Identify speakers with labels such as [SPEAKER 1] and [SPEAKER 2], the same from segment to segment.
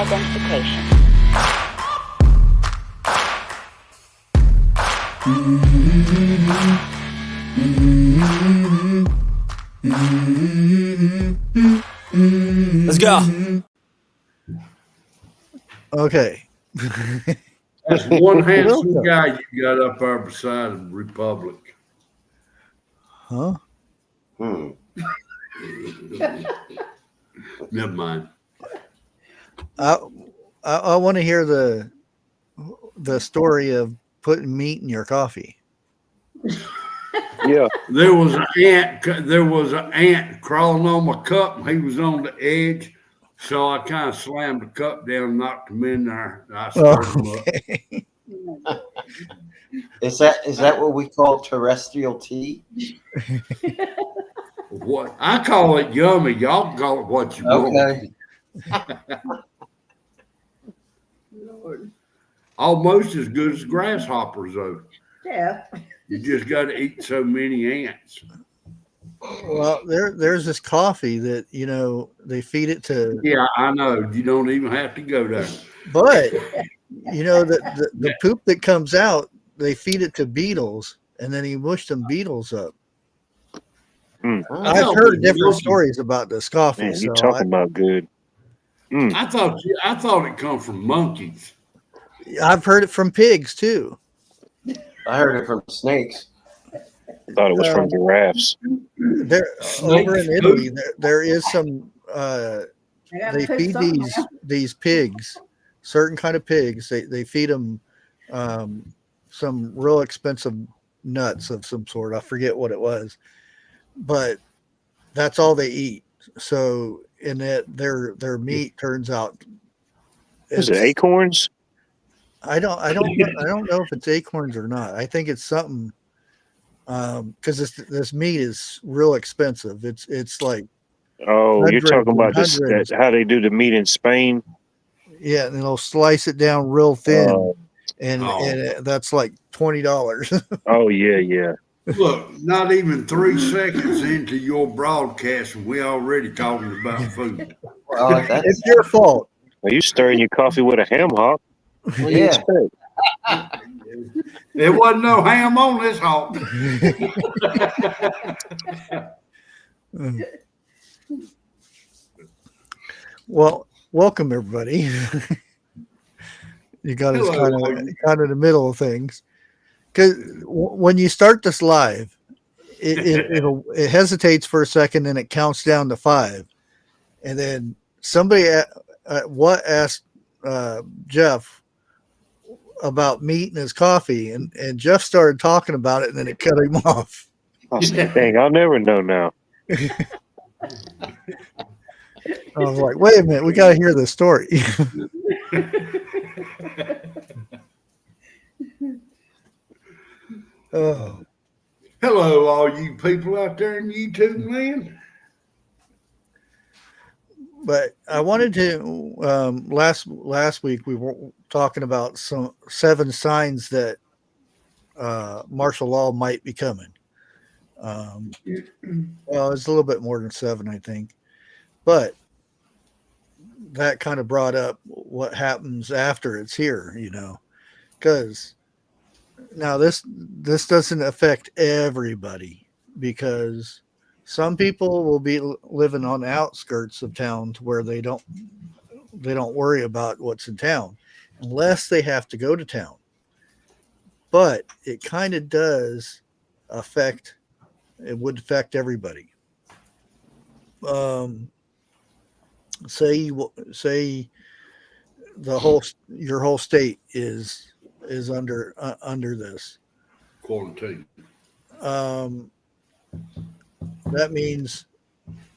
[SPEAKER 1] identification.
[SPEAKER 2] Let's go.
[SPEAKER 3] Okay.
[SPEAKER 4] That's one handsome guy you got up there beside the Republic.
[SPEAKER 3] Huh?
[SPEAKER 4] Never mind.
[SPEAKER 3] I want to hear the story of putting meat in your coffee.
[SPEAKER 5] Yeah.
[SPEAKER 4] There was an ant crawling on my cup, and he was on the edge. So I kind of slammed the cup down and knocked him in there. I stirred him up.
[SPEAKER 6] Is that what we call terrestrial tea?
[SPEAKER 4] What I call it yummy. Y'all call it what you want.
[SPEAKER 7] Lord.
[SPEAKER 4] Almost as good as grasshoppers, though.
[SPEAKER 7] Yeah.
[SPEAKER 4] You just got to eat so many ants.
[SPEAKER 3] Well, there's this coffee that they feed it to.
[SPEAKER 4] Yeah, I know. You don't even have to go there.
[SPEAKER 3] But the poop that comes out, they feed it to beetles, and then he mushed them beetles up. I've heard different stories about this coffee.
[SPEAKER 5] Man, you're talking about good.
[SPEAKER 4] I thought it come from monkeys.
[SPEAKER 3] I've heard it from pigs too.
[SPEAKER 6] I heard it from snakes.
[SPEAKER 5] I thought it was from giraffes.
[SPEAKER 3] Over in Italy, there is some. They feed these pigs, certain kind of pigs. They feed them some real expensive nuts of some sort. I forget what it was, but that's all they eat. So in that their meat turns out.
[SPEAKER 5] Is it acorns?
[SPEAKER 3] I don't know if it's acorns or not. I think it's something because this meat is real expensive. It's like
[SPEAKER 5] you're talking about this how they do the meat in Spain.
[SPEAKER 3] Yeah, and they'll slice it down real thin, and that's like $20.
[SPEAKER 5] Oh yeah.
[SPEAKER 4] Look, not even 3 seconds into your broadcast, and we already talking about food.
[SPEAKER 6] Well,
[SPEAKER 3] It's your fault.
[SPEAKER 5] Are you stirring your coffee with a ham hock? What do you expect?
[SPEAKER 4] There wasn't no ham on this hawk.
[SPEAKER 3] Well, welcome everybody. You got us kind of in the middle of things, because when you start this live, it hesitates for a second, and it counts down to 5, and then somebody asked Jeff about meat in his coffee, and Jeff started talking about it, and then it cut him off.
[SPEAKER 5] Oh, dang, I'll never know now.
[SPEAKER 3] I was like, wait a minute, we got to hear this story. Oh.
[SPEAKER 4] Hello, all you people out there in YouTube land.
[SPEAKER 3] But I wanted to last week we were talking about some 7 signs that martial law might be coming. Well, it's a little bit more than 7, I think, but that kind of brought up what happens after it's here, because now this doesn't affect everybody, because some people will be living on the outskirts of town to where they don't worry about what's in town unless they have to go to town. But it kind of does affect. It would affect everybody. Say your whole state is under this
[SPEAKER 4] quarantine.
[SPEAKER 3] That means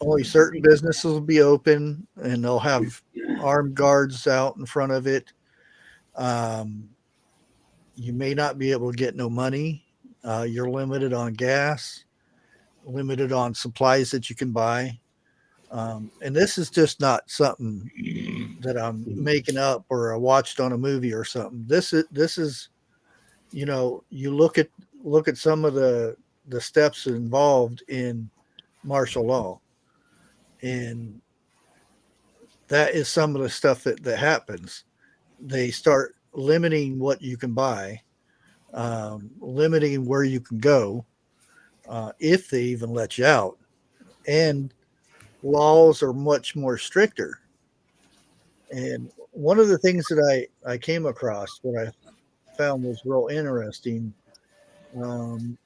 [SPEAKER 3] only certain businesses will be open, and they'll have armed guards out in front of it. You may not be able to get no money. You're limited on gas, limited on supplies that you can buy. And this is just not something that I'm making up or I watched on a movie or something. This is, you look at some of the steps involved in martial law, and that is some of the stuff that happens. They start limiting what you can buy, limiting where you can go, if they even let you out. And laws are much more stricter. And one of the things that I came across, what I found was real interesting. Um,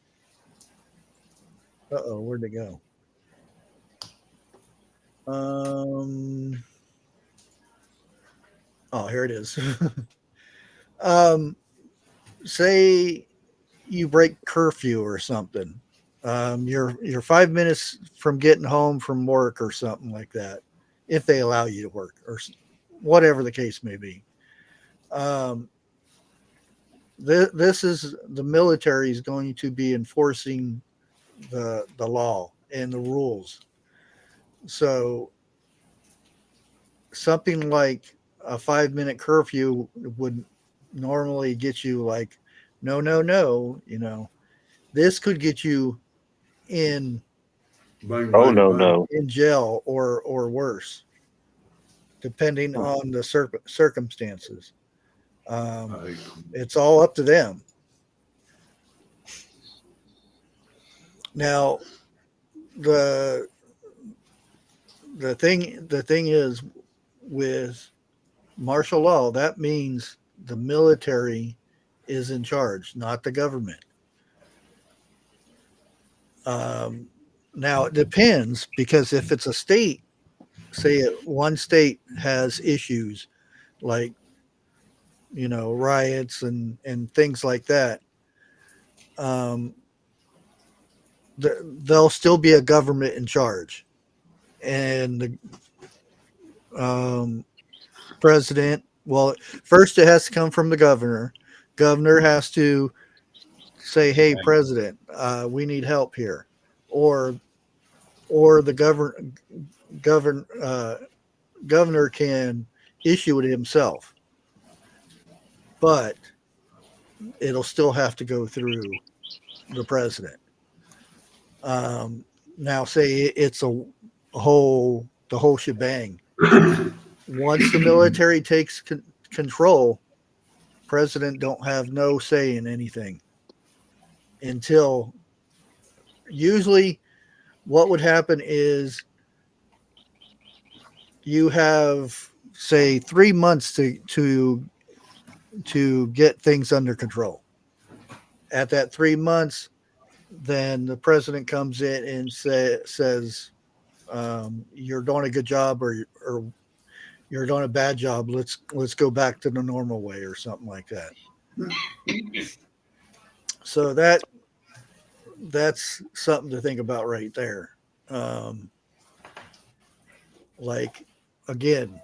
[SPEAKER 3] where'd it go? Oh, here it is. um, say you break curfew or something. You're 5 minutes from getting home from work or something like that, if they allow you to work or whatever the case may be. Um, this is the military is going to be enforcing the law and the rules. So something like a 5 minute curfew would normally get you like, no, no, no. This could get you in
[SPEAKER 4] Bang,
[SPEAKER 5] Oh
[SPEAKER 4] bang,
[SPEAKER 5] no,
[SPEAKER 4] bang.
[SPEAKER 5] no.
[SPEAKER 3] in jail or worse, depending on the circumstances.
[SPEAKER 4] Hey,
[SPEAKER 3] It's all up to them. Now, the the thing is, with martial law, that means the military is in charge, not the government. Um, Now it depends, because if it's a state, say one state has issues like riots and things like that, um, there'll still be a government in charge, and the president. Well, first it has to come from the governor. Governor has to say, "Hey, president, we need help here," or the govern governor can issue it himself, but it'll still have to go through the president. Um, Now, say it's the whole shebang. Once the military takes control, president don't have no say in anything until, usually what would happen is you have, say, 3 months to get things under control. At that 3 months, then the president comes in and says, "You're doing a good job, or you're doing a bad job. Let's go back to the normal way," or something like that. So that's something to think about right there. Um, like, again,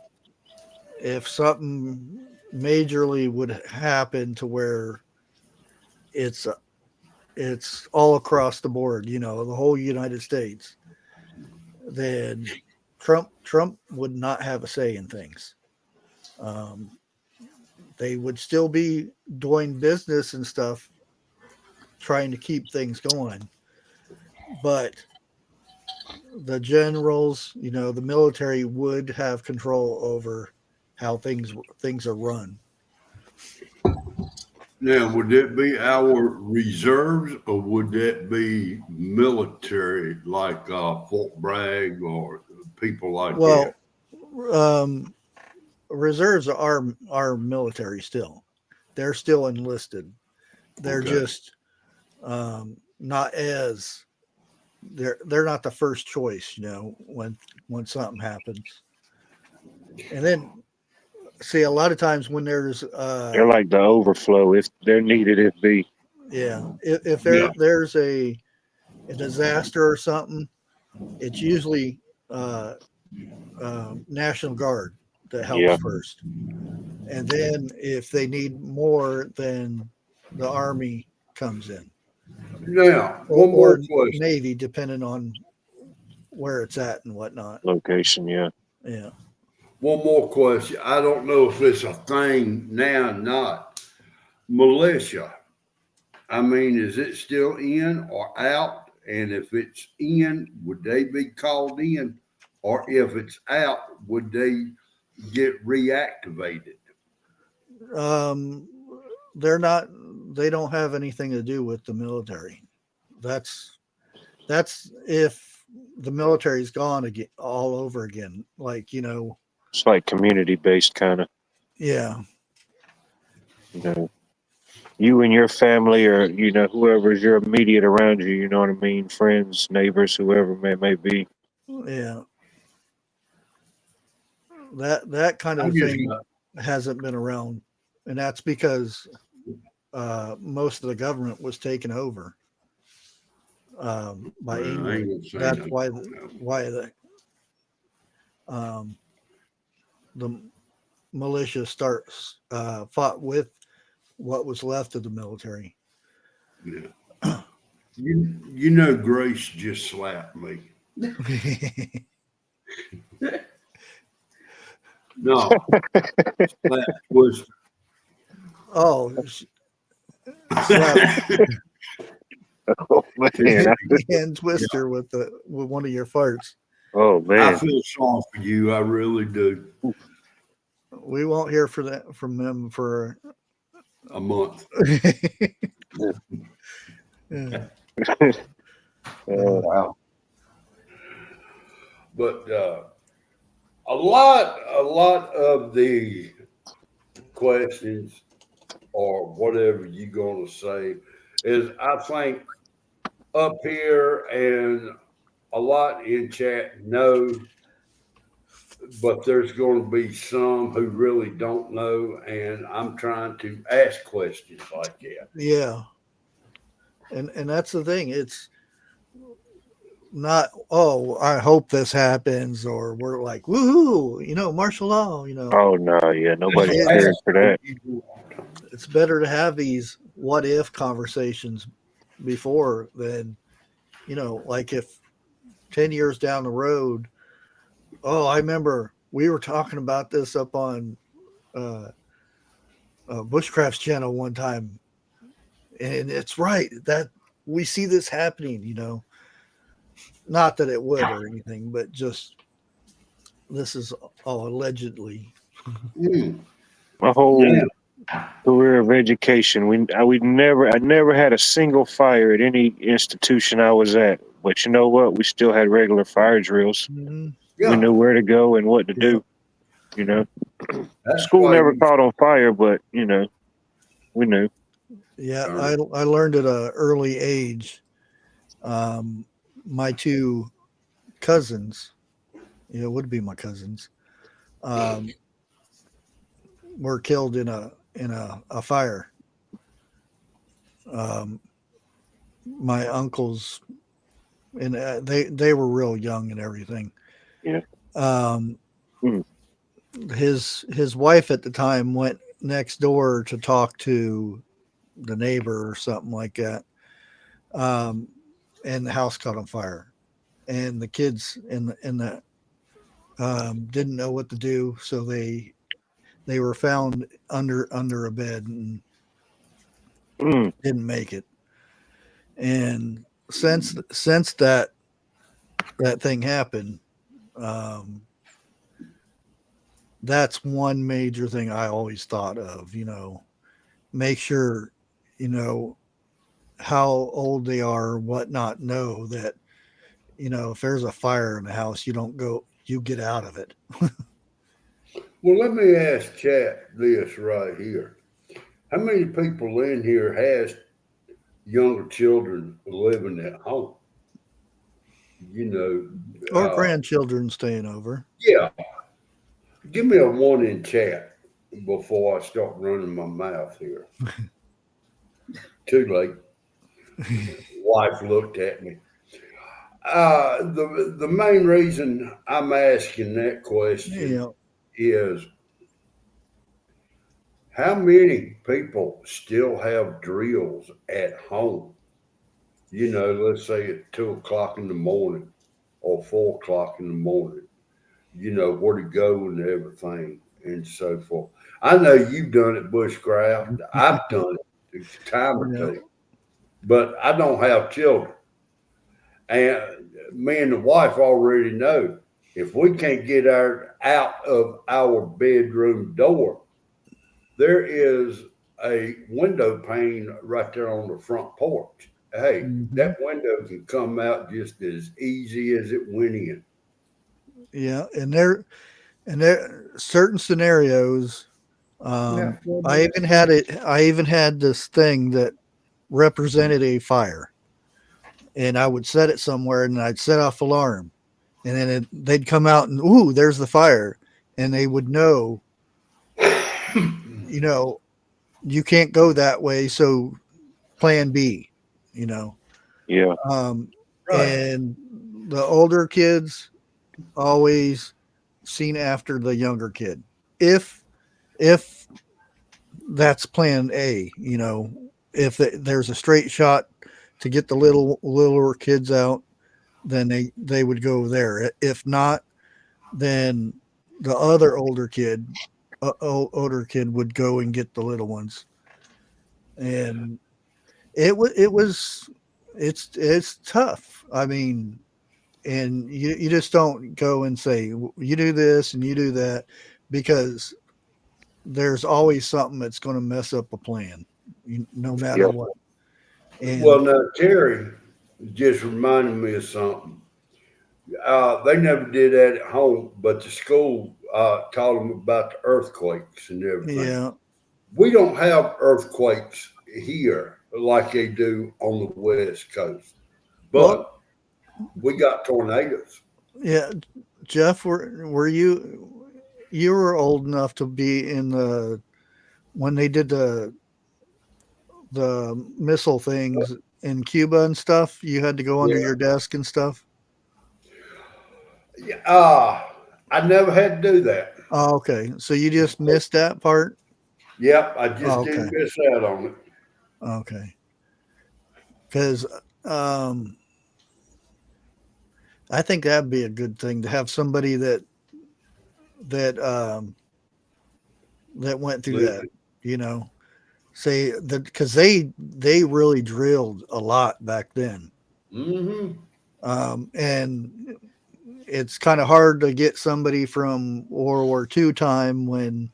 [SPEAKER 3] if something majorly would happen to where it's it's all across the board, the whole United States, then Trump would not have a say in things. Um, they would still be doing business and stuff, trying to keep things going, but the generals, the military would have control over how things are run.
[SPEAKER 4] Now, would that be our reserves or would that be military like Fort Bragg or people like that?
[SPEAKER 3] Well, reserves are military still. They're still enlisted. They're
[SPEAKER 4] Okay.
[SPEAKER 3] just not as they're not the first choice, when something happens. And then, see, a lot of times when there's
[SPEAKER 5] They're like the overflow if they're needed. If be
[SPEAKER 3] yeah, if
[SPEAKER 4] Yeah.
[SPEAKER 3] there's a disaster or something, it's usually uh, National Guard that helps
[SPEAKER 5] yeah.
[SPEAKER 3] first, and then if they need more, then the Army comes in,
[SPEAKER 4] Now,
[SPEAKER 3] or,
[SPEAKER 4] one more
[SPEAKER 3] or
[SPEAKER 4] question.
[SPEAKER 3] Navy, depending on where it's at and whatnot.
[SPEAKER 5] Location, yeah.
[SPEAKER 3] Yeah.
[SPEAKER 4] One more question. I don't know if it's a thing now or not. Militia. I mean, is it still in or out? And if it's in, would they be called in? Or if it's out, would they get reactivated?
[SPEAKER 3] They're not. They don't have anything to do with the military. That's if the military's gone again, all over again. Like
[SPEAKER 5] It's like community based kind of.
[SPEAKER 3] yeah,
[SPEAKER 5] You and your family, or whoever's your immediate around you. You know what I mean? Friends, neighbors, whoever may be.
[SPEAKER 3] yeah. That kind of thing hasn't been around, and that's because most of the government was taken over by England. That's why the militia fought with what was left of the military.
[SPEAKER 4] Yeah. Grace just slapped me. No, slap Twister.
[SPEAKER 3] Oh,
[SPEAKER 5] Oh man!
[SPEAKER 3] and Twister with one of your farts.
[SPEAKER 5] Oh man!
[SPEAKER 4] I feel sorry for you. I really do.
[SPEAKER 3] We won't hear from them for
[SPEAKER 4] a month.
[SPEAKER 3] Yeah.
[SPEAKER 6] Oh, wow.
[SPEAKER 4] But a lot of the questions or whatever you're going to say is, I think, up here, and a lot in chat know, but there's going to be some who really don't know, and I'm trying to ask questions like that.
[SPEAKER 3] Yeah. And that's the thing. It's not, oh, I hope this happens, or we're like, woohoo, martial law,
[SPEAKER 5] Oh no, yeah, nobody's prepared for that.
[SPEAKER 3] It's better to have these what if conversations before than, like if 10 years down the road, oh, I remember we were talking about this up on Bushcraft's channel one time, and it's right that we see this happening, not that it would or anything, but just this is all allegedly.
[SPEAKER 5] My whole career of education, I never had a single fire at any institution I was at. But you know what? We still had regular fire drills.
[SPEAKER 3] Mm-hmm.
[SPEAKER 4] Yeah.
[SPEAKER 5] We knew where to go and what to do. School never caught on fire, but we knew.
[SPEAKER 3] Yeah, I learned at an early age. My two cousins, would be my cousins, were killed in a fire. My uncles, and they were real young and everything.
[SPEAKER 5] Yeah.
[SPEAKER 3] His wife at the time went next door to talk to the neighbor or something like that. And the house caught on fire, and the kids in the didn't know what to do, so they were found under a bed and didn't make it. And since that thing happened, that's one major thing I always thought of. Make sure how old they are or whatnot. Know that if there's a fire in the house, you don't go, you get out of it.
[SPEAKER 4] Well, let me ask chat this right here. How many people in here has younger children living at home?
[SPEAKER 3] Or grandchildren staying over.
[SPEAKER 4] Yeah. Give me a 1 in chat before I start running my mouth here. Too late. Wife looked at me. The main reason I'm asking that question is, how many people still have drills at home? Let's say at 2 o'clock in the morning or 4 o'clock in the morning, where to go and everything and so forth. I know you've done it, Bushcraft. I've done it a time or two, but I don't have children. And me and the wife already know If we can't get out of our bedroom door, there is a window pane right there on the front porch. Hey,
[SPEAKER 3] Mm-hmm.
[SPEAKER 4] that window can come out just as easy as it went in.
[SPEAKER 3] Yeah, and there certain scenarios.
[SPEAKER 7] Yeah,
[SPEAKER 3] I even had it. I even had this thing that represented a fire, and I would set it somewhere, and I'd set off alarm, and then they'd come out and ooh, there's the fire, and they would know, you know, you can't go that way, so plan B, you know.
[SPEAKER 5] Yeah.
[SPEAKER 4] Right.
[SPEAKER 3] And the older kids always seen after the younger kid. If that's plan A, you know, if there's a straight shot to get the littler kids out, then they would go there. If not, then the other older kid would go and get the little ones. And it's tough. I mean, and you just don't go and say you do this and you do that, because there's always something that's going to mess up a plan, no matter
[SPEAKER 5] Yeah.
[SPEAKER 3] what. And
[SPEAKER 4] Well, now Terry just reminded me of something. They never did that at home, but the school taught them about the earthquakes and everything.
[SPEAKER 3] yeah,
[SPEAKER 4] We don't have earthquakes here like they do on the West Coast, but
[SPEAKER 3] well,
[SPEAKER 4] we got tornadoes.
[SPEAKER 3] yeah, Jeff, were you were old enough to be in the when they did the missile things in Cuba and stuff? You had to go under
[SPEAKER 4] Yeah.
[SPEAKER 3] your desk and stuff.
[SPEAKER 4] I never had to do that.
[SPEAKER 3] Oh, okay. So you just missed that part?
[SPEAKER 4] Yep, I just
[SPEAKER 3] Oh,
[SPEAKER 4] didn't
[SPEAKER 3] okay.
[SPEAKER 4] miss out on it.
[SPEAKER 3] Okay. Because um, I think that'd be a good thing to have somebody that that went through that,
[SPEAKER 4] Listen,
[SPEAKER 3] you know, say that because they really drilled a lot back then.
[SPEAKER 4] mm-hmm.
[SPEAKER 3] And it's kind of hard to get somebody from World War II time when,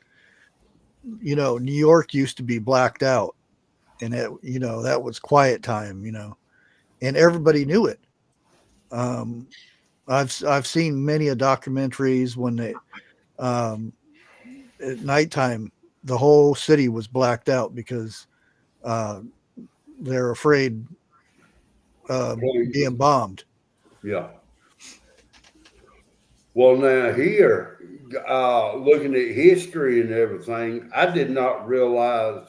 [SPEAKER 3] you know, New York used to be blacked out, and that was quiet time, and everybody knew it. Um, I've seen many a documentaries when they um, at nighttime the whole city was blacked out because uh, they're afraid being bombed.
[SPEAKER 4] Yeah. Well, now here, looking at history and everything, I did not realize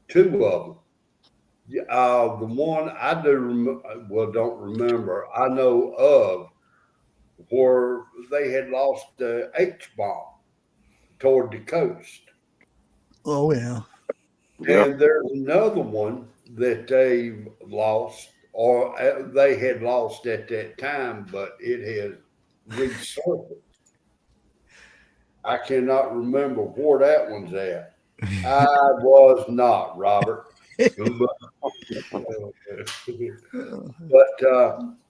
[SPEAKER 4] two of them. The one I don't remember. I know of where they had lost the H bomb toward the coast,
[SPEAKER 3] Oh yeah.
[SPEAKER 5] Yeah.
[SPEAKER 4] and there's another one that they lost, or they had lost at that time, but it has resurfaced. I cannot remember where that one's at. I was not, Robert. But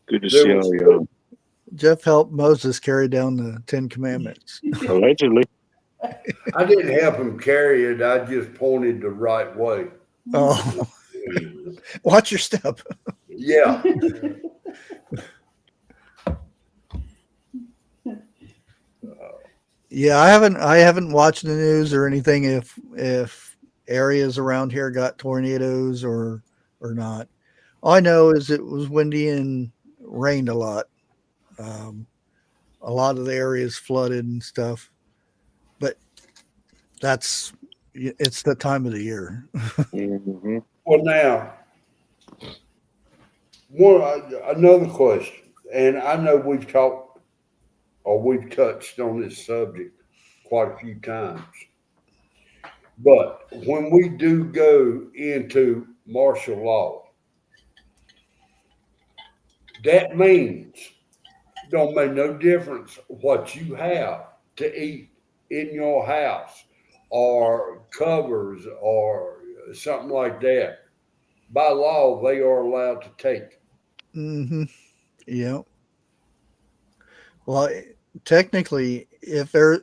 [SPEAKER 5] Good to
[SPEAKER 4] there
[SPEAKER 5] see
[SPEAKER 4] was
[SPEAKER 5] all y'all.
[SPEAKER 3] Jeff helped Moses carry down the Ten Commandments.
[SPEAKER 5] Allegedly.
[SPEAKER 4] I didn't help him carry it. I just pointed the right way.
[SPEAKER 3] Oh, watch your step.
[SPEAKER 4] Yeah.
[SPEAKER 3] Yeah, I haven't watched the news or anything if areas around here got tornadoes or not. All I know is it was windy and rained a lot. Um, a lot of the areas flooded and stuff, but it's the time of the year.
[SPEAKER 5] Mm-hmm.
[SPEAKER 4] Well, now, another question, and I know we've talked or we've touched on this subject quite a few times, but when we do go into martial law, that means don't make no difference what you have to eat in your house or covers or something like that. By law, they are allowed to take.
[SPEAKER 3] Hmm. Yeah. Well, technically, if there,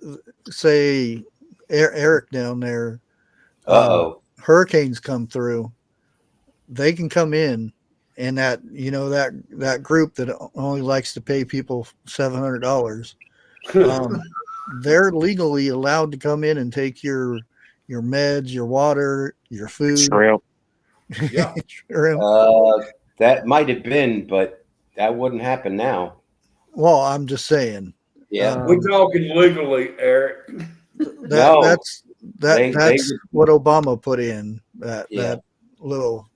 [SPEAKER 3] say, Eric down there,
[SPEAKER 6] Uh-oh.
[SPEAKER 3] hurricanes come through, they can come in, and that group that only likes to pay people $700, they're legally allowed to come in and take your meds, your water, your food.
[SPEAKER 5] Shrimp.
[SPEAKER 4] Yeah.
[SPEAKER 3] Shrimp.
[SPEAKER 6] That might have been, but that wouldn't happen now.
[SPEAKER 3] Well, I'm just saying.
[SPEAKER 6] Yeah.
[SPEAKER 4] We're talking legally, Eric.
[SPEAKER 6] No,
[SPEAKER 3] That's
[SPEAKER 6] they
[SPEAKER 3] what Obama put in
[SPEAKER 6] Yeah.
[SPEAKER 3] that little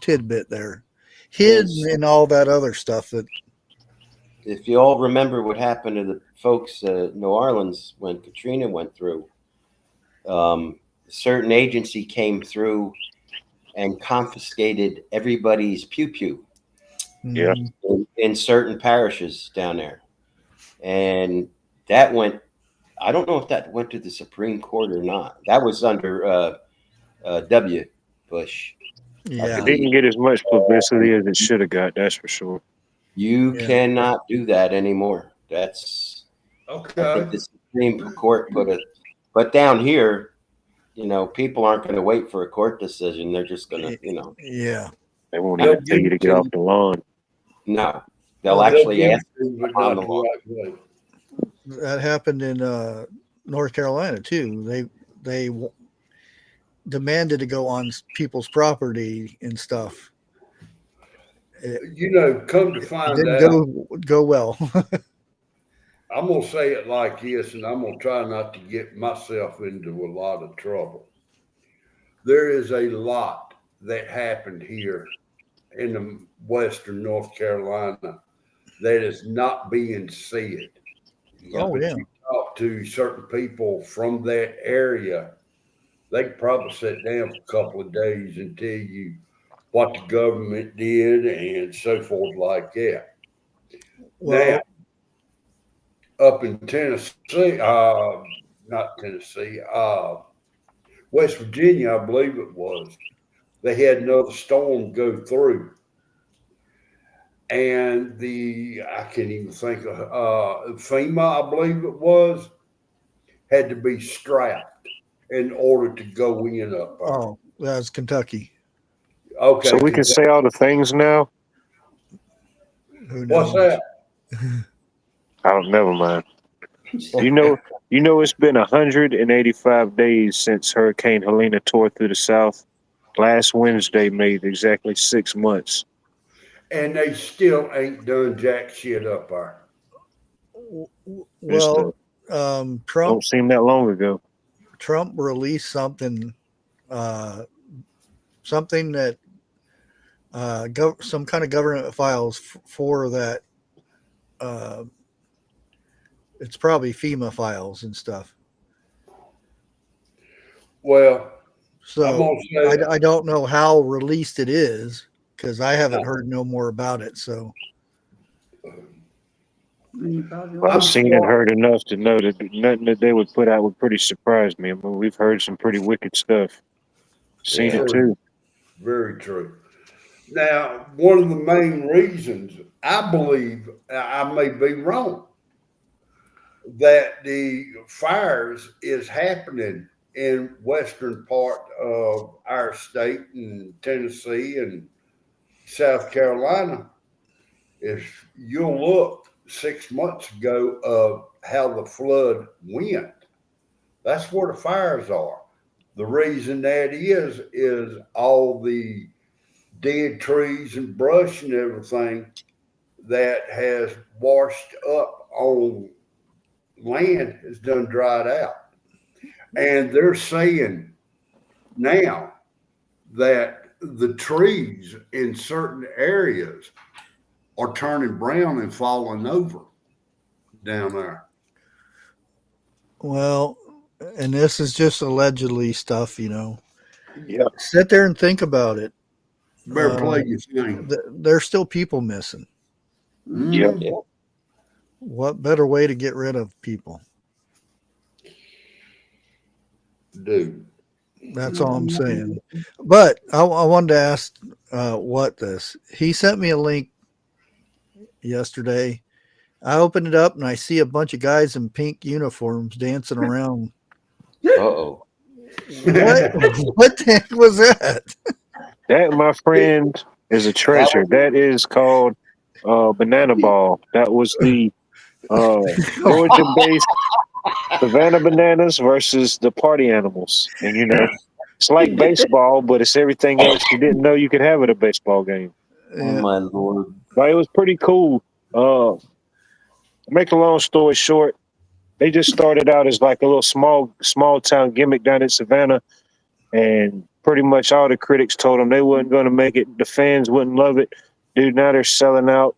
[SPEAKER 3] tidbit there, hidden in all that other stuff that.
[SPEAKER 6] If you all remember what happened to the folks in New Orleans when Katrina went through, a certain agency came through and confiscated everybody's pew-pew
[SPEAKER 5] Yeah.
[SPEAKER 6] in certain parishes down there. And that went, I don't know if that went to the Supreme Court or not. That was under W. Bush.
[SPEAKER 3] Yeah.
[SPEAKER 5] It didn't get as much publicity as it should have got, that's for sure.
[SPEAKER 6] You
[SPEAKER 3] Yeah.
[SPEAKER 6] cannot do that anymore. That's, I
[SPEAKER 4] Okay.
[SPEAKER 6] think the Supreme Court but down here, people aren't going to wait for a court decision. They're just going to,
[SPEAKER 3] Yeah.
[SPEAKER 5] They won't even tell you to get off the lawn.
[SPEAKER 6] no, they'll
[SPEAKER 3] Well,
[SPEAKER 6] actually ask
[SPEAKER 4] but
[SPEAKER 6] on
[SPEAKER 4] not
[SPEAKER 6] the
[SPEAKER 4] the
[SPEAKER 6] law.
[SPEAKER 4] right way.
[SPEAKER 3] That happened in North Carolina too. They demanded to go on people's property and stuff.
[SPEAKER 4] Come to find
[SPEAKER 3] Didn't
[SPEAKER 4] out,
[SPEAKER 3] go well.
[SPEAKER 4] I'm going to say it like this, and I'm going to try not to get myself into a lot of trouble. There is a lot that happened here in the Western North Carolina that is not being said.
[SPEAKER 3] Oh,
[SPEAKER 4] But
[SPEAKER 3] yeah.
[SPEAKER 4] you talk to certain people from that area, they could probably sit down for a couple of days and tell you what the government did and so forth like that.
[SPEAKER 3] Well,
[SPEAKER 4] Now, up in Tennessee, not Tennessee, West Virginia, I believe it was, they had another storm go through. And I can't even think of, FEMA, I believe it was, had to be strapped in order to go in up there.
[SPEAKER 3] oh, that's Kentucky.
[SPEAKER 4] Okay.
[SPEAKER 5] So we can say all the things now?
[SPEAKER 3] Who knows?
[SPEAKER 4] What's that?
[SPEAKER 5] I don't, never mind. You know, it's been 185 days since Hurricane Helena tore through the South. Last Wednesday made exactly 6 months.
[SPEAKER 4] And they still ain't done jack shit up there.
[SPEAKER 3] Well, Trump
[SPEAKER 5] Don't seem that long ago.
[SPEAKER 3] Trump released something that some kind of government files for that. It's probably FEMA files and stuff.
[SPEAKER 4] Well,
[SPEAKER 3] So I don't know how released it is because I haven't heard no more about it. So
[SPEAKER 5] I've seen and heard enough to know that nothing that they would put out would pretty surprise me. I mean, we've heard some pretty wicked stuff. Seen it too.
[SPEAKER 4] Very true. Now, one of the main reasons I believe, I may be wrong, that the fires is happening in western part of our state and Tennessee and South Carolina, if you'll look 6 months ago of how the flood went, that's where the fires are. The reason that is all the dead trees and brush and everything that has washed up on land has done dried out. And they're saying now that the trees in certain areas are turning brown and falling over down there.
[SPEAKER 3] well, and this is just allegedly stuff,
[SPEAKER 5] Yeah.
[SPEAKER 3] Sit there and think about it.
[SPEAKER 4] Better play your thing.
[SPEAKER 3] There's still people missing.
[SPEAKER 5] Yeah.
[SPEAKER 3] What better way to get rid of people?
[SPEAKER 4] Dude.
[SPEAKER 3] That's all I'm saying. But I wanted to ask he sent me a link yesterday. I open it up and I see a bunch of guys in pink uniforms dancing around.
[SPEAKER 6] Uh-oh.
[SPEAKER 3] What? What the heck was that?
[SPEAKER 5] That, my friend, is a treasure. That is called banana ball. That was the Georgia-based Savannah Bananas versus the party animals. And, you know, it's like baseball, but it's everything else you didn't know you could have at a baseball game.
[SPEAKER 6] Oh, my Lord.
[SPEAKER 5] But it was pretty cool. Make a long story short, they just started out as like a little small town gimmick down in Savannah, and pretty much all the critics told them they wasn't going to make it. The fans wouldn't love it. Dude, now they're selling out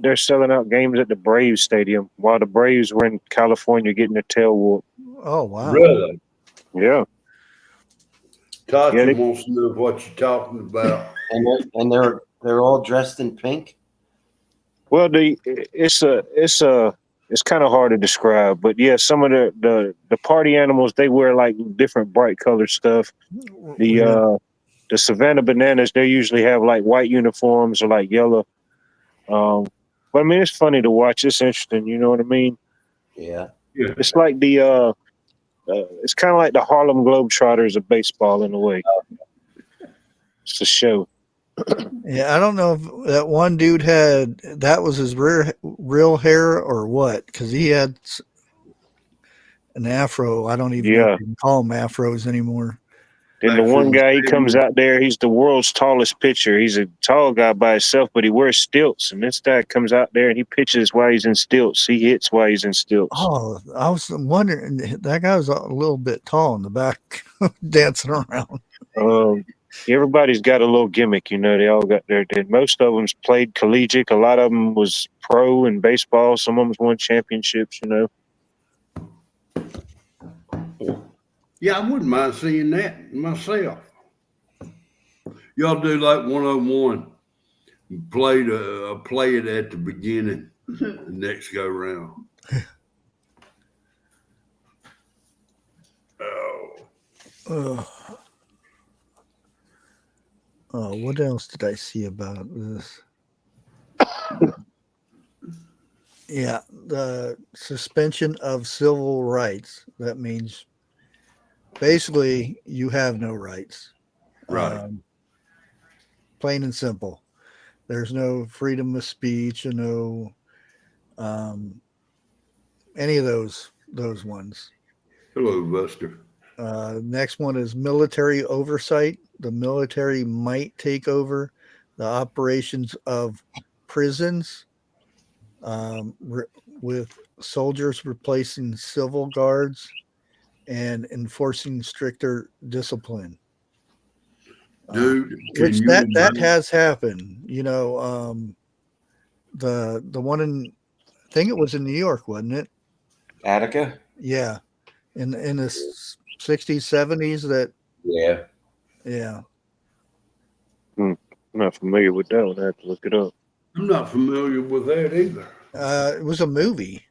[SPEAKER 5] They're selling out games at the Braves Stadium while the Braves were in California getting their tail whooped.
[SPEAKER 3] Oh wow!
[SPEAKER 4] Really?
[SPEAKER 5] Yeah.
[SPEAKER 4] Tasha wants to know what you're talking about.
[SPEAKER 6] And they're all dressed in pink.
[SPEAKER 5] Well, it's kind of hard to describe, but yeah, some of the party animals, they wear like different bright colored stuff. The Savannah Bananas, they usually have like white uniforms or like yellow. But I mean, it's funny to watch. It's interesting. You know what I mean?
[SPEAKER 6] Yeah.
[SPEAKER 5] It's like it's kind of like the Harlem Globetrotters of baseball in a way. It's a show.
[SPEAKER 3] Yeah, I don't know if that one dude that was his real hair or what, because he had an afro. I don't even know if you can call them afros anymore.
[SPEAKER 5] Then the one guy, he comes out there, he's the world's tallest pitcher. He's a tall guy by himself, but he wears stilts. And this guy comes out there and he pitches while he's in stilts. He hits while he's in stilts.
[SPEAKER 3] Oh, I was wondering, that guy was a little bit tall in the back, dancing around.
[SPEAKER 5] Everybody's got a little gimmick, you know. They all got most of them's played collegiate. A lot of them was pro in baseball. Some of them's won championships, you know.
[SPEAKER 4] Yeah, I wouldn't mind seeing that myself. Y'all do like 101. Play it at the beginning, the next go round.
[SPEAKER 3] Oh, what else did I see about this? Yeah, the suspension of civil rights. That means basically you have no rights.
[SPEAKER 4] Right.
[SPEAKER 3] Plain and simple. There's no freedom of speech and no any of those ones.
[SPEAKER 4] Hello, Buster.
[SPEAKER 3] Next one is military oversight. The military might take over the operations of prisons, with soldiers replacing civil guards and enforcing stricter discipline.
[SPEAKER 4] Dude,
[SPEAKER 3] which that has happened. You know, the one in, I think it was in New York, wasn't it?
[SPEAKER 6] Attica?
[SPEAKER 3] Yeah. In the 60s, 70s that.
[SPEAKER 6] Yeah.
[SPEAKER 3] Yeah.
[SPEAKER 5] I'm not familiar with that one. I have to look it up.
[SPEAKER 4] I'm not familiar with that either.
[SPEAKER 3] It was a movie.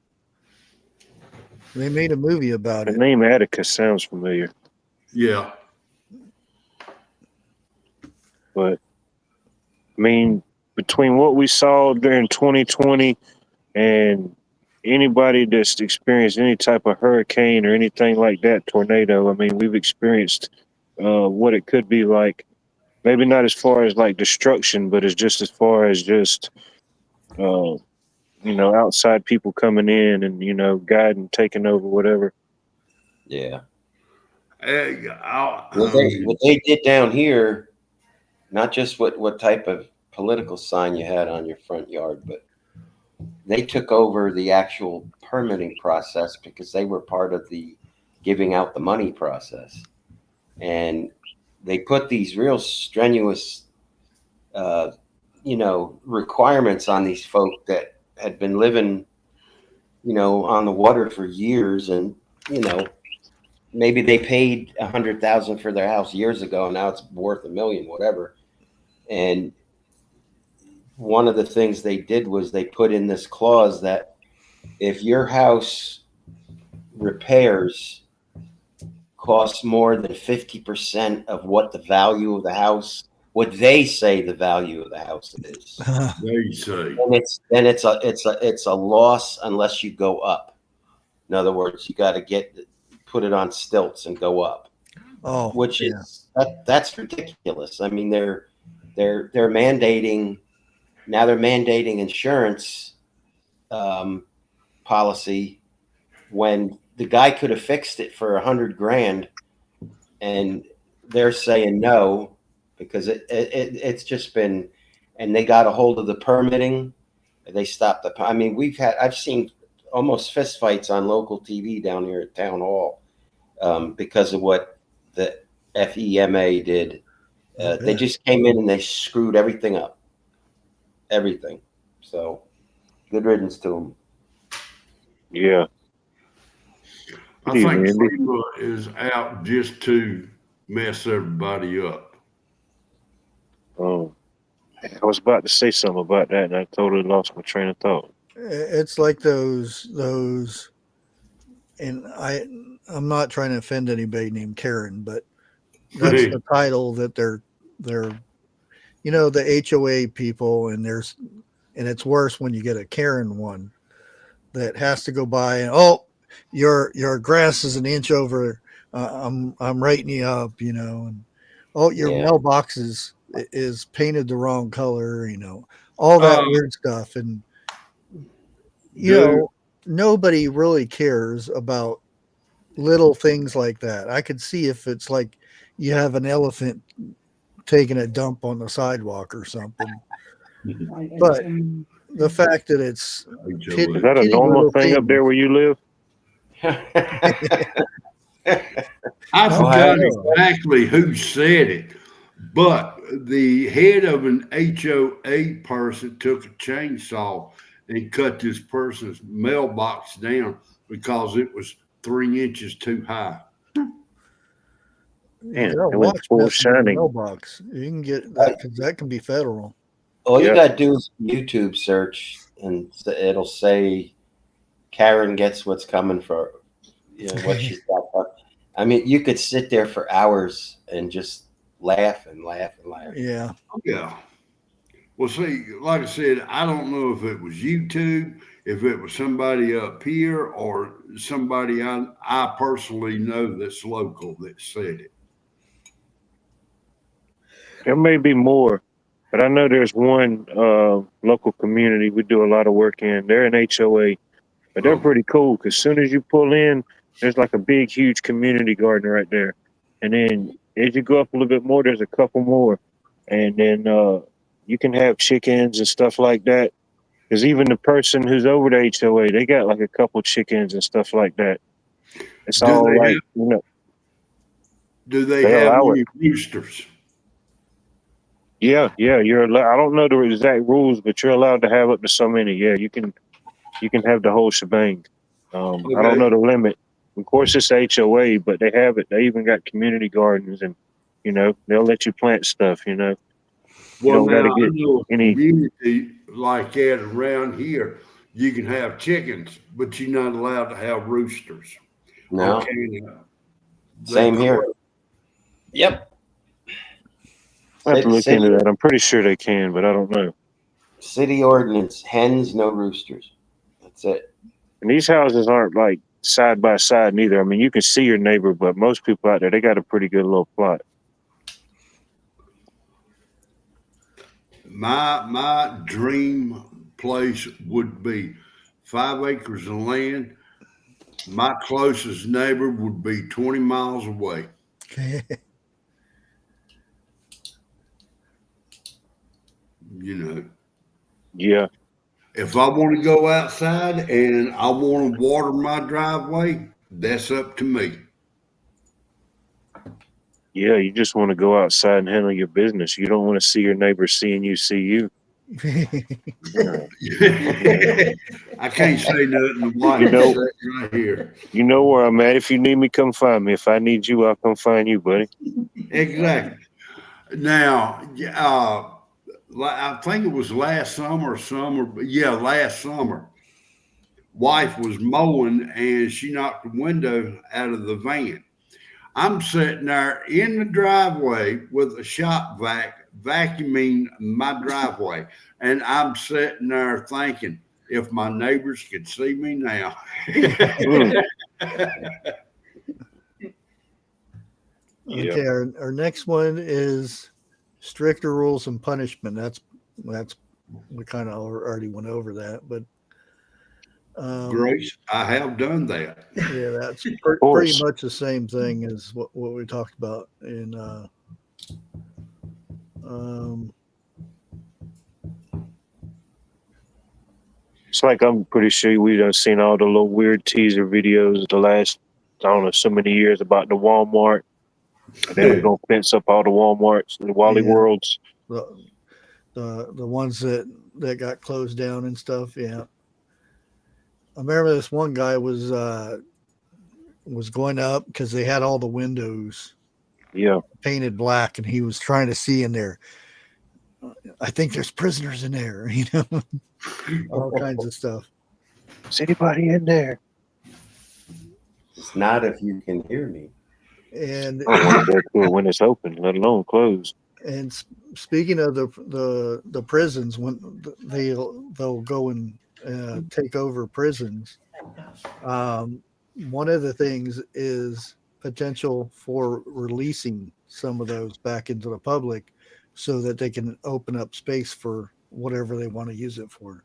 [SPEAKER 3] They made a movie about it.
[SPEAKER 5] The name Attica sounds familiar.
[SPEAKER 4] Yeah.
[SPEAKER 5] But, I mean, between what we saw during 2020 and anybody that's experienced any type of hurricane or anything like that, tornado, I mean, we've experienced what it could be like. Maybe not as far as like destruction, but it's just as far as just, you know, outside people coming in and, you know, guiding, taking over, whatever.
[SPEAKER 6] Yeah.
[SPEAKER 4] What
[SPEAKER 6] what they did down here, not just what type of political sign you had on your front yard, but they took over the actual permitting process because they were part of the giving out the money process. And they put these real strenuous, you know, requirements on these folk that had been living, you know, on the water for years. And, you know, maybe they paid $100,000 for their house years ago, and now it's worth $1 million, whatever. And one of the things they did was they put in this clause that if your house repairs costs more than 50% of what the value of the house what they say the value of the house is.
[SPEAKER 4] They say.
[SPEAKER 6] And it's a loss unless you go up. In other words, you got to put it on stilts and go up.
[SPEAKER 3] Oh,
[SPEAKER 6] which
[SPEAKER 3] yeah.
[SPEAKER 6] is that's ridiculous. I mean, they're mandating now. They're mandating insurance policy when the guy could have fixed it for $100,000, and they're saying no because it's just been. And they got a hold of the permitting. They stopped the. I mean, I've seen almost fistfights on local TV down here at Town Hall because of what the FEMA did. They just came in and they screwed everything up. Everything. So good riddance to them.
[SPEAKER 5] Yeah.
[SPEAKER 4] I think FEMA is out just to mess everybody up.
[SPEAKER 5] Oh, I was about to say something about that, and I totally lost my train of thought.
[SPEAKER 3] It's like those, and I'm not trying to offend anybody named Karen, but that's the title that they're, you know, the HOA people, and it's worse when you get a Karen one that has to go by and, oh, your grass is an inch over. I'm writing you up, you know, and oh, your mailbox is painted the wrong color, you know, all that weird stuff. And, you know, nobody really cares about little things like that. I could see if it's like you have an elephant taking a dump on the sidewalk or something. But the fact that it's
[SPEAKER 5] is that a normal thing up there where you live?
[SPEAKER 4] I forgot exactly who said it, but the head of an HOA person took a chainsaw and cut this person's mailbox down because it was 3 inches too high.
[SPEAKER 3] Yeah, watch mailbox. You can get that because that can be federal.
[SPEAKER 6] All you got to do is YouTube search, and it'll say Karen gets what's coming for, you know, what she's got. I mean, you could sit there for hours and just laugh and laugh and laugh.
[SPEAKER 3] Yeah.
[SPEAKER 4] Yeah. Well, see, like I said, I don't know if it was YouTube, if it was somebody up here, or somebody I personally know that's local that said it.
[SPEAKER 5] There may be more, but I know there's one local community we do a lot of work in. They're an HOA, but they're pretty cool because as soon as you pull in, there's like a big, huge community garden right there. And then as you go up a little bit more, there's a couple more. And then you can have chickens and stuff like that. Because even the person who's over the HOA, they got like a couple chickens and stuff like that. It's all like, you know.
[SPEAKER 4] Do they have any roosters?
[SPEAKER 5] Yeah, you're allowed. I don't know the exact rules, but you're allowed to have up to so many. Yeah, you can have the whole shebang. I don't know the limit. Of course, it's HOA, but they have it. They even got community gardens, and you know they'll let you plant stuff. You know, you don't got to get any
[SPEAKER 4] community like that around here. You can have chickens, but you're not allowed to have roosters.
[SPEAKER 6] No. Same here. Yep.
[SPEAKER 5] I have to look into that. I'm pretty sure they can, but I don't know.
[SPEAKER 6] City ordinance: hens, no roosters. That's it.
[SPEAKER 5] And these houses aren't like side by side neither. I mean, you can see your neighbor, but most people out there, they got a pretty good little plot.
[SPEAKER 4] My dream place would be 5 acres of land. My closest neighbor would be 20 miles away. You know.
[SPEAKER 5] Yeah.
[SPEAKER 4] If I want to go outside and I want to water my driveway, that's up to me.
[SPEAKER 5] Yeah, you just want to go outside and handle your business. You don't want to see your neighbors seeing you see you.
[SPEAKER 4] I can't say nothing to wife right here.
[SPEAKER 5] You know where I'm at. If you need me, come find me. If I need you, I'll come find you, buddy.
[SPEAKER 4] Exactly. Now, I think it was last summer. Last summer. Wife was mowing and she knocked the window out of the van. I'm sitting there in the driveway with a shop vac vacuuming my driveway. And I'm sitting there thinking, if my neighbors could see me now.
[SPEAKER 5] Yeah.
[SPEAKER 3] Okay, our next one is stricter rules and punishment. That's we kind of already went over that, but
[SPEAKER 4] Grace, I have done that.
[SPEAKER 3] yeah, that's
[SPEAKER 5] Of
[SPEAKER 3] pretty
[SPEAKER 5] course.
[SPEAKER 3] much the same thing as what we talked about in
[SPEAKER 5] It's like I'm pretty sure we done seen all the little weird teaser videos the last, I don't know, so many years about the Walmart. And they was gonna fence up all the Walmarts, the Wally
[SPEAKER 3] Yeah.
[SPEAKER 5] Worlds.
[SPEAKER 3] the ones that got closed down and stuff. Yeah, I remember this one guy was going up because they had all the windows
[SPEAKER 5] Yeah.
[SPEAKER 3] painted black, and he was trying to see in there. I think there's prisoners in there, you know, all kinds of stuff.
[SPEAKER 5] Is anybody in there?
[SPEAKER 6] It's not if you can hear me.
[SPEAKER 3] And
[SPEAKER 5] I don't want to go to it when it's open, let alone closed.
[SPEAKER 3] and speaking of the prisons, when they'll go and take over prisons, one of the things is potential for releasing some of those back into the public so that they can open up space for whatever they want to use it for.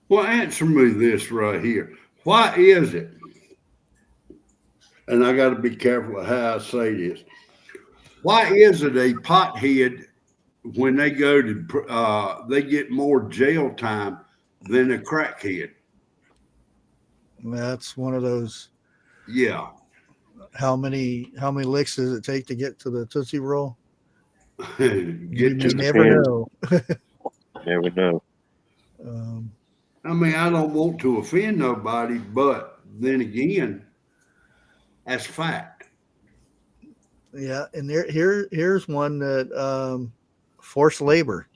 [SPEAKER 4] Well, answer me this right here. Why is it? And I got to be careful of how I say this. Why is it a pothead when they go to they get more jail time than a crackhead?
[SPEAKER 3] And that's one of those.
[SPEAKER 4] Yeah.
[SPEAKER 3] How many licks does it take to get to the Tootsie Roll? You
[SPEAKER 4] Get
[SPEAKER 3] may
[SPEAKER 4] to
[SPEAKER 3] never
[SPEAKER 5] depends.
[SPEAKER 3] know.
[SPEAKER 5] Never know.
[SPEAKER 4] I mean, I don't want to offend nobody, but then again, that's fact.
[SPEAKER 3] Yeah, and here's one that forced labor.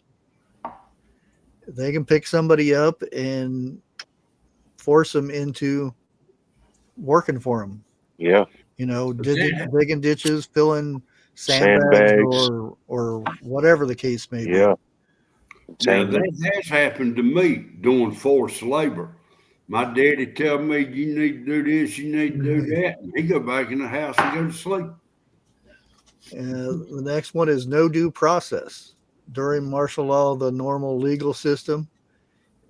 [SPEAKER 3] They can pick somebody up and force them into working for them.
[SPEAKER 5] Yeah.
[SPEAKER 3] You know,
[SPEAKER 4] Yeah.
[SPEAKER 3] digging ditches, filling sandbags,
[SPEAKER 5] Sandbags.
[SPEAKER 3] or whatever the case may be.
[SPEAKER 5] Yeah.
[SPEAKER 4] Now
[SPEAKER 5] Entanglement.
[SPEAKER 4] that has happened to me doing forced labor. My daddy tell me you need to do this, you need to do that, and he go back in the house and go to sleep.
[SPEAKER 3] The next one is no due process. During martial law, the normal legal system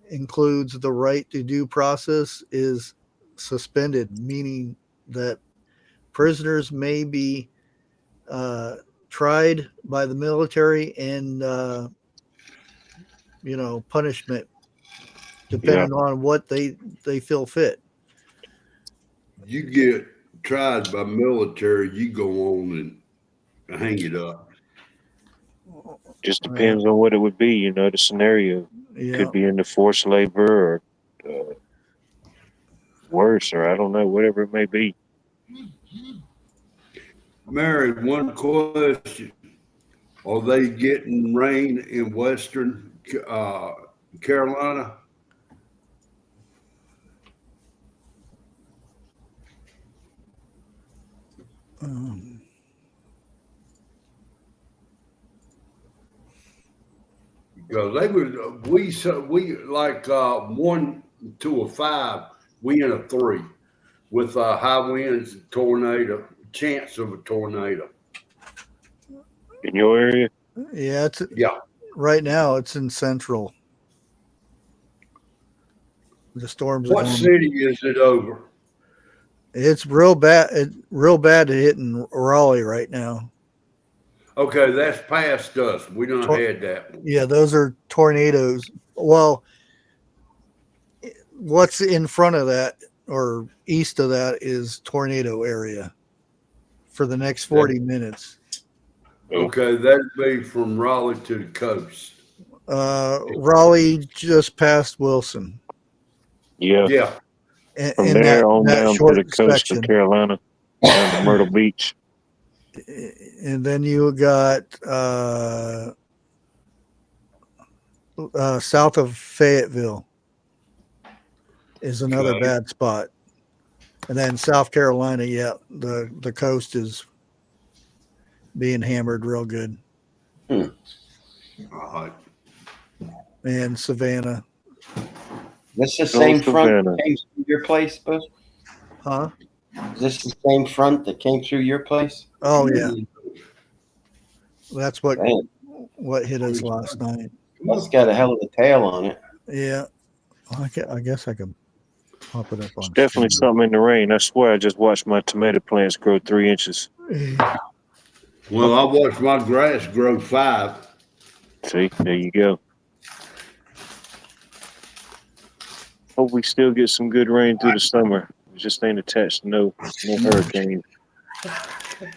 [SPEAKER 3] includes the right to due process is suspended, meaning that prisoners may be tried by the military and punishment depending on what they feel fit.
[SPEAKER 4] You get tried by military, you go on and hang it up.
[SPEAKER 5] Just depends on what it would be, you know, the scenario.
[SPEAKER 3] Yeah.
[SPEAKER 5] Could be into forced labor or worse, or I don't know, whatever it may be.
[SPEAKER 4] Mary, one question. Are they getting rain in Western Carolina? Because they would we like 1 to a 5, we in a 3 with high winds, tornado, chance of a tornado.
[SPEAKER 5] In your area?
[SPEAKER 3] Yeah,
[SPEAKER 4] Yeah.
[SPEAKER 3] Right now it's in Central. The storms.
[SPEAKER 4] What city is it over?
[SPEAKER 3] It's real bad. Real bad hitting Raleigh right now.
[SPEAKER 4] Okay, that's past us. We don't had that one.
[SPEAKER 3] Yeah, those are tornadoes. Well, what's in front of that or east of that is tornado area for the next 40 minutes.
[SPEAKER 4] Okay, that'd be from Raleigh to the coast.
[SPEAKER 3] Raleigh just past Wilson.
[SPEAKER 5] Yeah.
[SPEAKER 4] Yeah.
[SPEAKER 5] From there on down to the coast of Carolina, down to Myrtle Beach.
[SPEAKER 3] And then you got south of Fayetteville is another bad spot. And then South Carolina, yeah, the coast is being hammered real good.
[SPEAKER 4] All right.
[SPEAKER 3] And Savannah.
[SPEAKER 6] This the
[SPEAKER 5] Go
[SPEAKER 6] same front
[SPEAKER 5] Savannah.
[SPEAKER 6] that came through your place, Bush?
[SPEAKER 3] Huh?
[SPEAKER 6] Is this the same front that came through your place?
[SPEAKER 3] Oh yeah. That's what
[SPEAKER 6] Dang,
[SPEAKER 3] hit us last night.
[SPEAKER 6] that's got a hell of a tail on it.
[SPEAKER 3] Yeah. I guess I could pop it up on
[SPEAKER 5] Definitely something in the rain. I swear I just watched my tomato plants grow 3 inches.
[SPEAKER 4] Well, I watched my grass grow 5.
[SPEAKER 5] See, there you go. Hope we still get some good rain through the summer. We just ain't attached to no hurricane.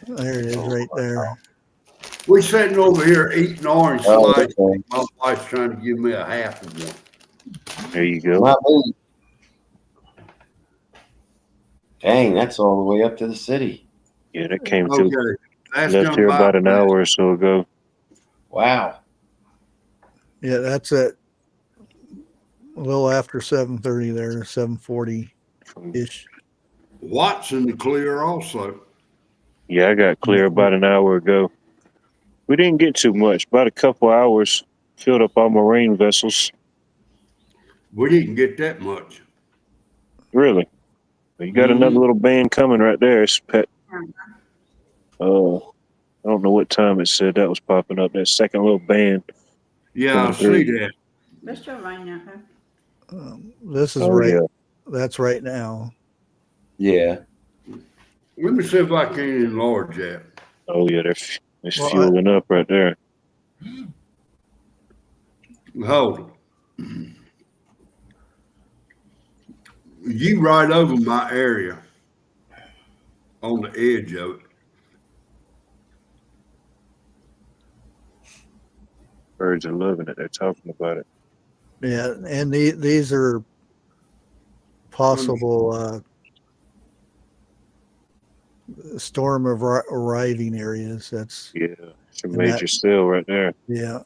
[SPEAKER 3] There it is right there.
[SPEAKER 4] We sitting over here eating orange
[SPEAKER 6] Oh,
[SPEAKER 4] slice.
[SPEAKER 6] okay.
[SPEAKER 4] My wife's trying to give me a half of one.
[SPEAKER 5] There you go.
[SPEAKER 6] Not me. Dang, that's all the way up to the city.
[SPEAKER 5] Yeah, that came through.
[SPEAKER 4] Okay. That's
[SPEAKER 5] Left
[SPEAKER 4] come
[SPEAKER 5] here
[SPEAKER 4] by
[SPEAKER 5] about an
[SPEAKER 4] fast.
[SPEAKER 5] hour or so ago.
[SPEAKER 6] Wow.
[SPEAKER 3] Yeah, that's at a little after 7:30 there, 7:40 ish.
[SPEAKER 4] Watson clear also.
[SPEAKER 5] Yeah, I got clear about an hour ago. We didn't get too much. About a couple hours. Filled up all my rain vessels.
[SPEAKER 4] We didn't get that much.
[SPEAKER 5] Really. You got another little band coming right there. It's pet. I don't know what time it said that was popping up. That second little band.
[SPEAKER 4] Yeah, I see that.
[SPEAKER 7] Mr. Rainer,
[SPEAKER 3] This is
[SPEAKER 5] Oh,
[SPEAKER 3] right.
[SPEAKER 5] yeah.
[SPEAKER 3] That's right now.
[SPEAKER 6] Yeah.
[SPEAKER 4] Let me see if I can enlarge that.
[SPEAKER 5] Oh, yeah. It's
[SPEAKER 3] Well,
[SPEAKER 5] fueling up right there.
[SPEAKER 4] Hold it. You right over my area on the edge of it.
[SPEAKER 5] Birds are loving it. They're talking about it.
[SPEAKER 3] Yeah, and these are possible storm of arriving areas. That's
[SPEAKER 5] Yeah. It's a
[SPEAKER 3] And
[SPEAKER 5] major cell right there.
[SPEAKER 3] yeah.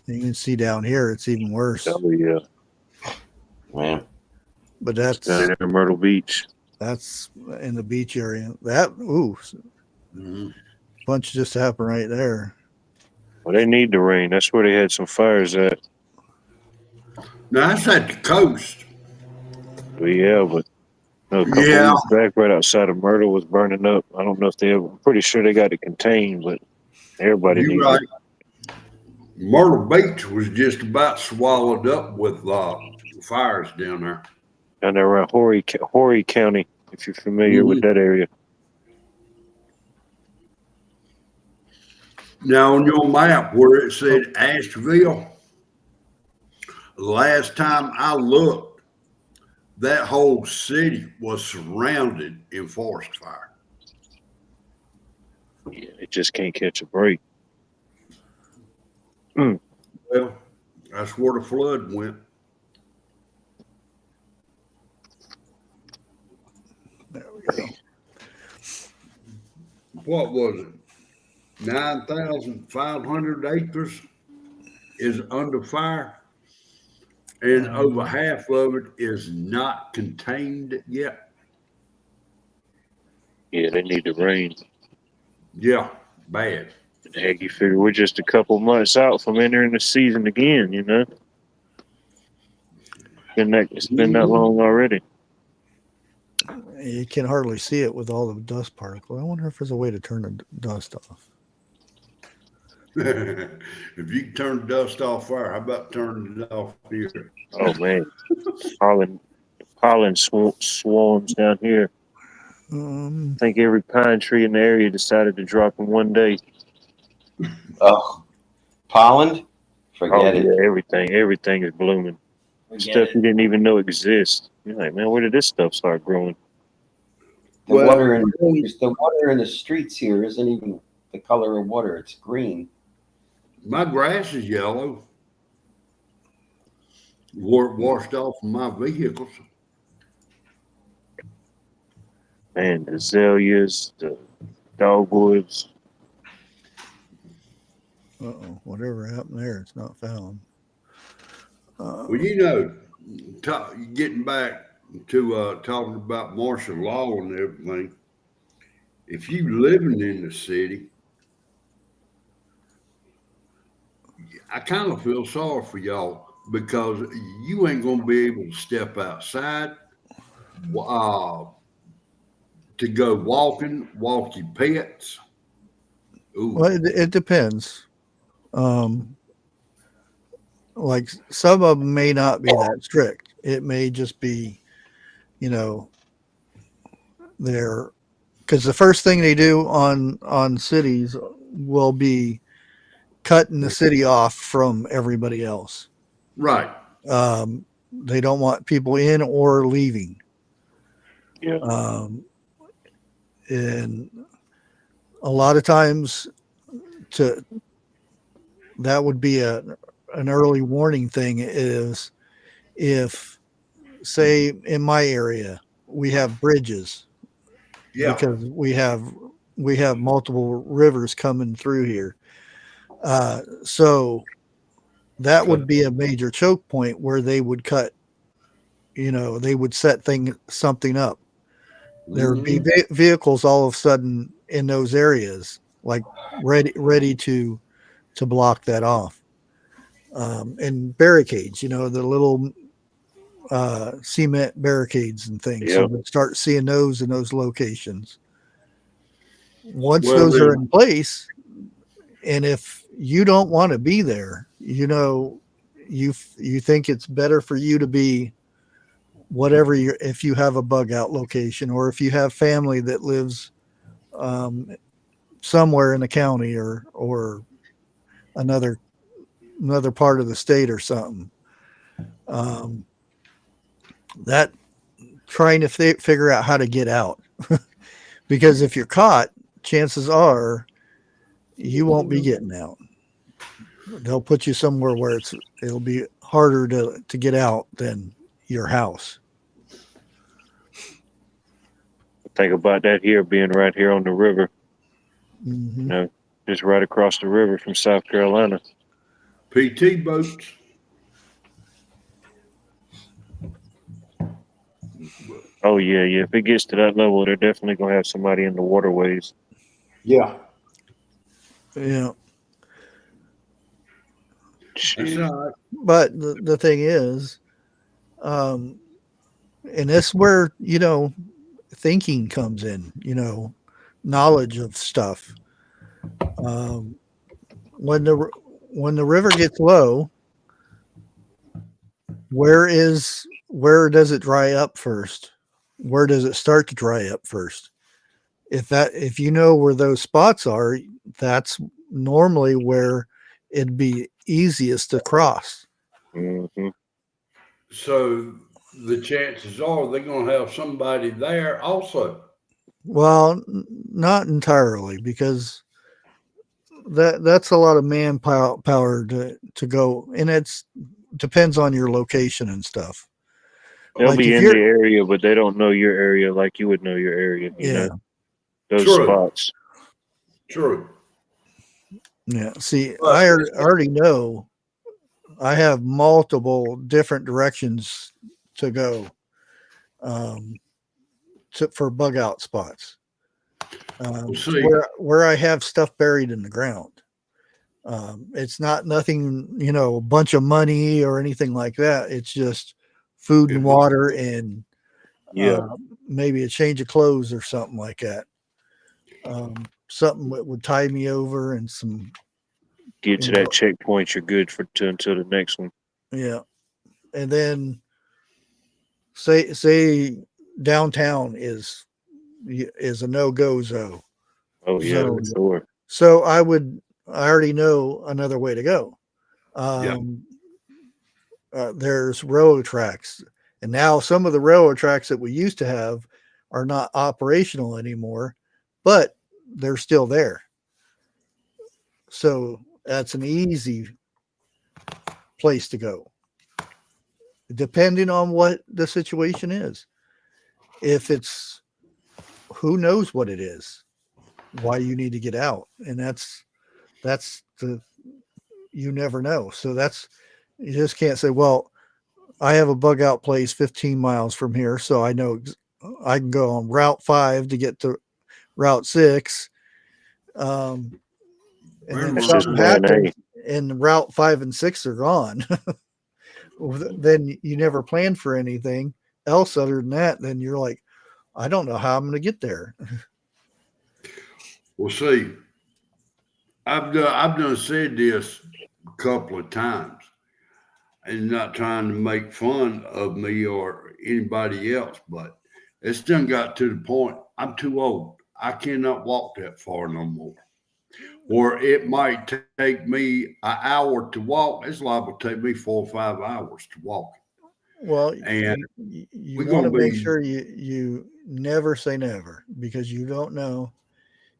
[SPEAKER 3] You can see down here it's even worse.
[SPEAKER 5] Oh, yeah.
[SPEAKER 6] Wow.
[SPEAKER 3] But that's
[SPEAKER 5] Down there in Myrtle Beach.
[SPEAKER 3] that's in the beach area. That bunch just happened right there.
[SPEAKER 5] Well, they need the rain. That's where they had some fires at.
[SPEAKER 4] Now that's at the coast.
[SPEAKER 5] Well, yeah, but no, a couple weeks back, right outside of Myrtle was burning up. I don't know if I'm pretty sure they got it contained, but everybody
[SPEAKER 4] You're
[SPEAKER 5] needs
[SPEAKER 4] right.
[SPEAKER 5] it.
[SPEAKER 4] Myrtle Beach was just about swallowed up with fires down there.
[SPEAKER 5] Down there around Horry County, if you're familiar with that area.
[SPEAKER 4] Now on your map where it said Asheville, last time I looked, that whole city was surrounded in forest fire.
[SPEAKER 5] Yeah, it just can't catch a break.
[SPEAKER 4] Well, that's where the flood went.
[SPEAKER 3] There we go.
[SPEAKER 4] What was it? 9,500 acres is under fire, and over half of it is not contained yet.
[SPEAKER 5] Yeah, they need the rain.
[SPEAKER 4] Yeah, bad.
[SPEAKER 5] Heck, you figure we're just a couple months out from entering the season again, you know? It's been that long already.
[SPEAKER 3] You can hardly see it with all the dust particles. I wonder if there's a way to turn the dust off.
[SPEAKER 4] If you can turn the dust off fire, how about turning it off here?
[SPEAKER 5] Oh, man. Pollen swarms down here. I think every pine tree in the area decided to drop in one day.
[SPEAKER 6] Oh, pollen? Forget it.
[SPEAKER 5] Yeah, everything is blooming. Stuff you didn't even know exists. You're like, man, where did this stuff start growing?
[SPEAKER 6] The water in the streets here isn't even the color of water. It's green.
[SPEAKER 4] My grass is yellow. Where it washed off of my vehicles.
[SPEAKER 5] Man, the azaleas, the dogwoods.
[SPEAKER 3] Whatever happened there, it's not found.
[SPEAKER 4] Well, you know, getting back to talking about martial law and everything. If you living in the city, I kind of feel sorry for y'all because you ain't gonna be able to step outside to go walking, walk your pets. Ooh.
[SPEAKER 3] Well, it depends. Like some of them may not be that strict. It may just be, you know, they're because the first thing they do on cities will be cutting the city off from everybody else.
[SPEAKER 4] Right.
[SPEAKER 3] They don't want people in or leaving.
[SPEAKER 5] Yeah.
[SPEAKER 3] And a lot of times that would be an early warning thing is if, say, in my area, we have bridges because we have multiple rivers coming through here. So that would be a major choke point where they would cut, they would set something up. There would be vehicles all of a sudden in those areas, like ready to block that off. And barricades, the little cement barricades and things. So we'd start seeing those in those locations. Once those are in place, and if you don't want to be there, you think it's better for you to be whatever if you have a bug out location, or if you have family that lives somewhere in the county or another part of the state or something, that trying to figure out how to get out. Because if you're caught, chances are you won't be getting out. They'll put you somewhere where it'll be harder to get out than your house.
[SPEAKER 5] Think about that here, being right here on the river.
[SPEAKER 3] Mm-hmm.
[SPEAKER 5] Just right across the river from South Carolina.
[SPEAKER 4] PT boats.
[SPEAKER 5] Oh yeah. If it gets to that level, they're definitely gonna have somebody in the waterways.
[SPEAKER 6] Yeah.
[SPEAKER 3] Yeah.
[SPEAKER 4] Right.
[SPEAKER 3] But the thing is, and that's where thinking comes in. Knowledge of stuff. When the river gets low, where does it dry up first? Where does it start to dry up first? If you know where those spots are, that's normally where it'd be easiest to cross.
[SPEAKER 5] Mm-hmm.
[SPEAKER 4] So the chances are they're going to have somebody there also.
[SPEAKER 3] Well, not entirely, because that's a lot of manpower to go, and it's depends on your location and stuff.
[SPEAKER 5] They'll be in the area, but they don't know your area like you would know your area. You know, those spots.
[SPEAKER 4] True.
[SPEAKER 3] Yeah. See, I already know I have multiple different directions to go for bug out spots. Where I have stuff buried in the ground. It's not nothing, a bunch of money or anything like that. It's just food and water and maybe a change of clothes or something like that. Something that would tide me over and some.
[SPEAKER 5] Get to that checkpoint, you're good until the next one.
[SPEAKER 3] Yeah. And then say downtown is a no-go zone.
[SPEAKER 5] Oh yeah, sure.
[SPEAKER 3] So I already know another way to go. There's railroad tracks, and now some of the railroad tracks that we used to have are not operational anymore, but they're still there. So that's an easy place to go, depending on what the situation is. If it's, who knows what it is, why you need to get out, and that's you never know. So you just can't say, well, I have a bug out place 15 miles from here, so I know I can go on Route 5 to get to Route 6. And then
[SPEAKER 4] This
[SPEAKER 3] something
[SPEAKER 5] is plan A.
[SPEAKER 3] happens and Route 5 and 6 are gone. Then you never plan for anything else other than that. Then you're like, I don't know how I'm going to get there.
[SPEAKER 4] Well, see, I've done said this a couple of times, and not trying to make fun of me or anybody else, but it's done got to the point I'm too old. I cannot walk that far no more. Or it might take me an hour to walk. It's liable to take me 4 or 5 hours to walk.
[SPEAKER 3] Well,
[SPEAKER 4] And
[SPEAKER 3] you
[SPEAKER 4] we're
[SPEAKER 3] want to
[SPEAKER 4] gonna
[SPEAKER 3] make
[SPEAKER 4] be-
[SPEAKER 3] sure you never say never, because you don't know.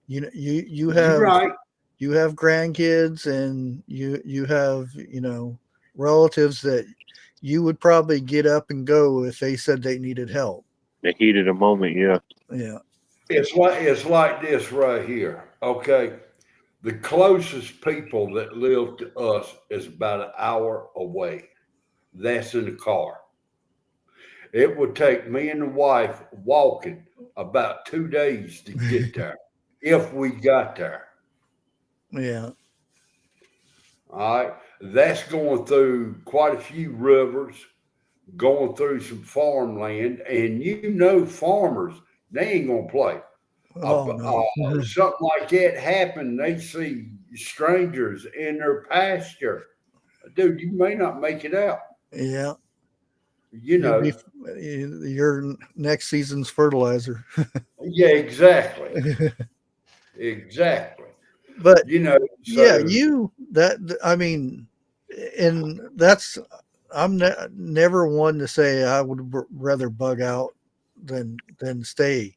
[SPEAKER 3] You
[SPEAKER 4] You're
[SPEAKER 3] have
[SPEAKER 4] right.
[SPEAKER 3] you have grandkids, and you have relatives that you would probably get up and go if they said they needed help.
[SPEAKER 5] The heat of the moment, yeah.
[SPEAKER 3] Yeah.
[SPEAKER 4] It's like this right here. Okay. The closest people that live to us is about an hour away. That's in the car. It would take me and the wife walking about 2 days to get there if we got there.
[SPEAKER 3] Yeah.
[SPEAKER 4] All right. That's going through quite a few rivers, going through some farmland, and farmers, they ain't gonna play.
[SPEAKER 3] Oh no.
[SPEAKER 4] Something like that happen, they see strangers in their pasture. Dude, you may not make it out.
[SPEAKER 3] Yeah.
[SPEAKER 4] You
[SPEAKER 3] You'll
[SPEAKER 4] know.
[SPEAKER 3] be your next season's fertilizer.
[SPEAKER 4] Yeah, exactly. Exactly.
[SPEAKER 3] But
[SPEAKER 4] So,
[SPEAKER 3] yeah, I mean, and that's I'm never one to say I would rather bug out than stay,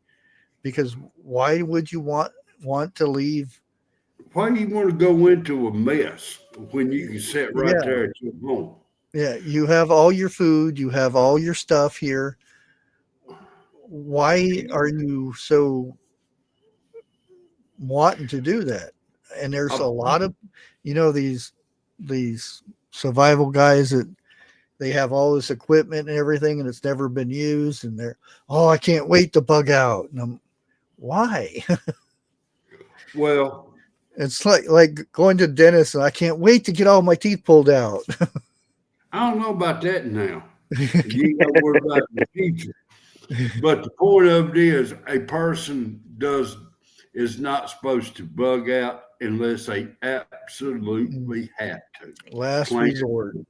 [SPEAKER 3] because why would you want to leave?
[SPEAKER 4] why do you want to go into a mess when you can sit right
[SPEAKER 3] Yeah.
[SPEAKER 4] there at your home?
[SPEAKER 3] Yeah, you have all your food, you have all your stuff here. Why are you so wanting to do that? And there's a lot of these survival guys that they have all this equipment and everything, and it's never been used, and I can't wait to bug out. And why?
[SPEAKER 4] Well,
[SPEAKER 3] It's like going to the dentist, and I can't wait to get all my teeth pulled out.
[SPEAKER 4] I don't know about that now. You got to worry about the future. But the point of it is, a person is not supposed to bug out unless they absolutely have to.
[SPEAKER 3] Last
[SPEAKER 4] Plain
[SPEAKER 3] resort.
[SPEAKER 4] simple.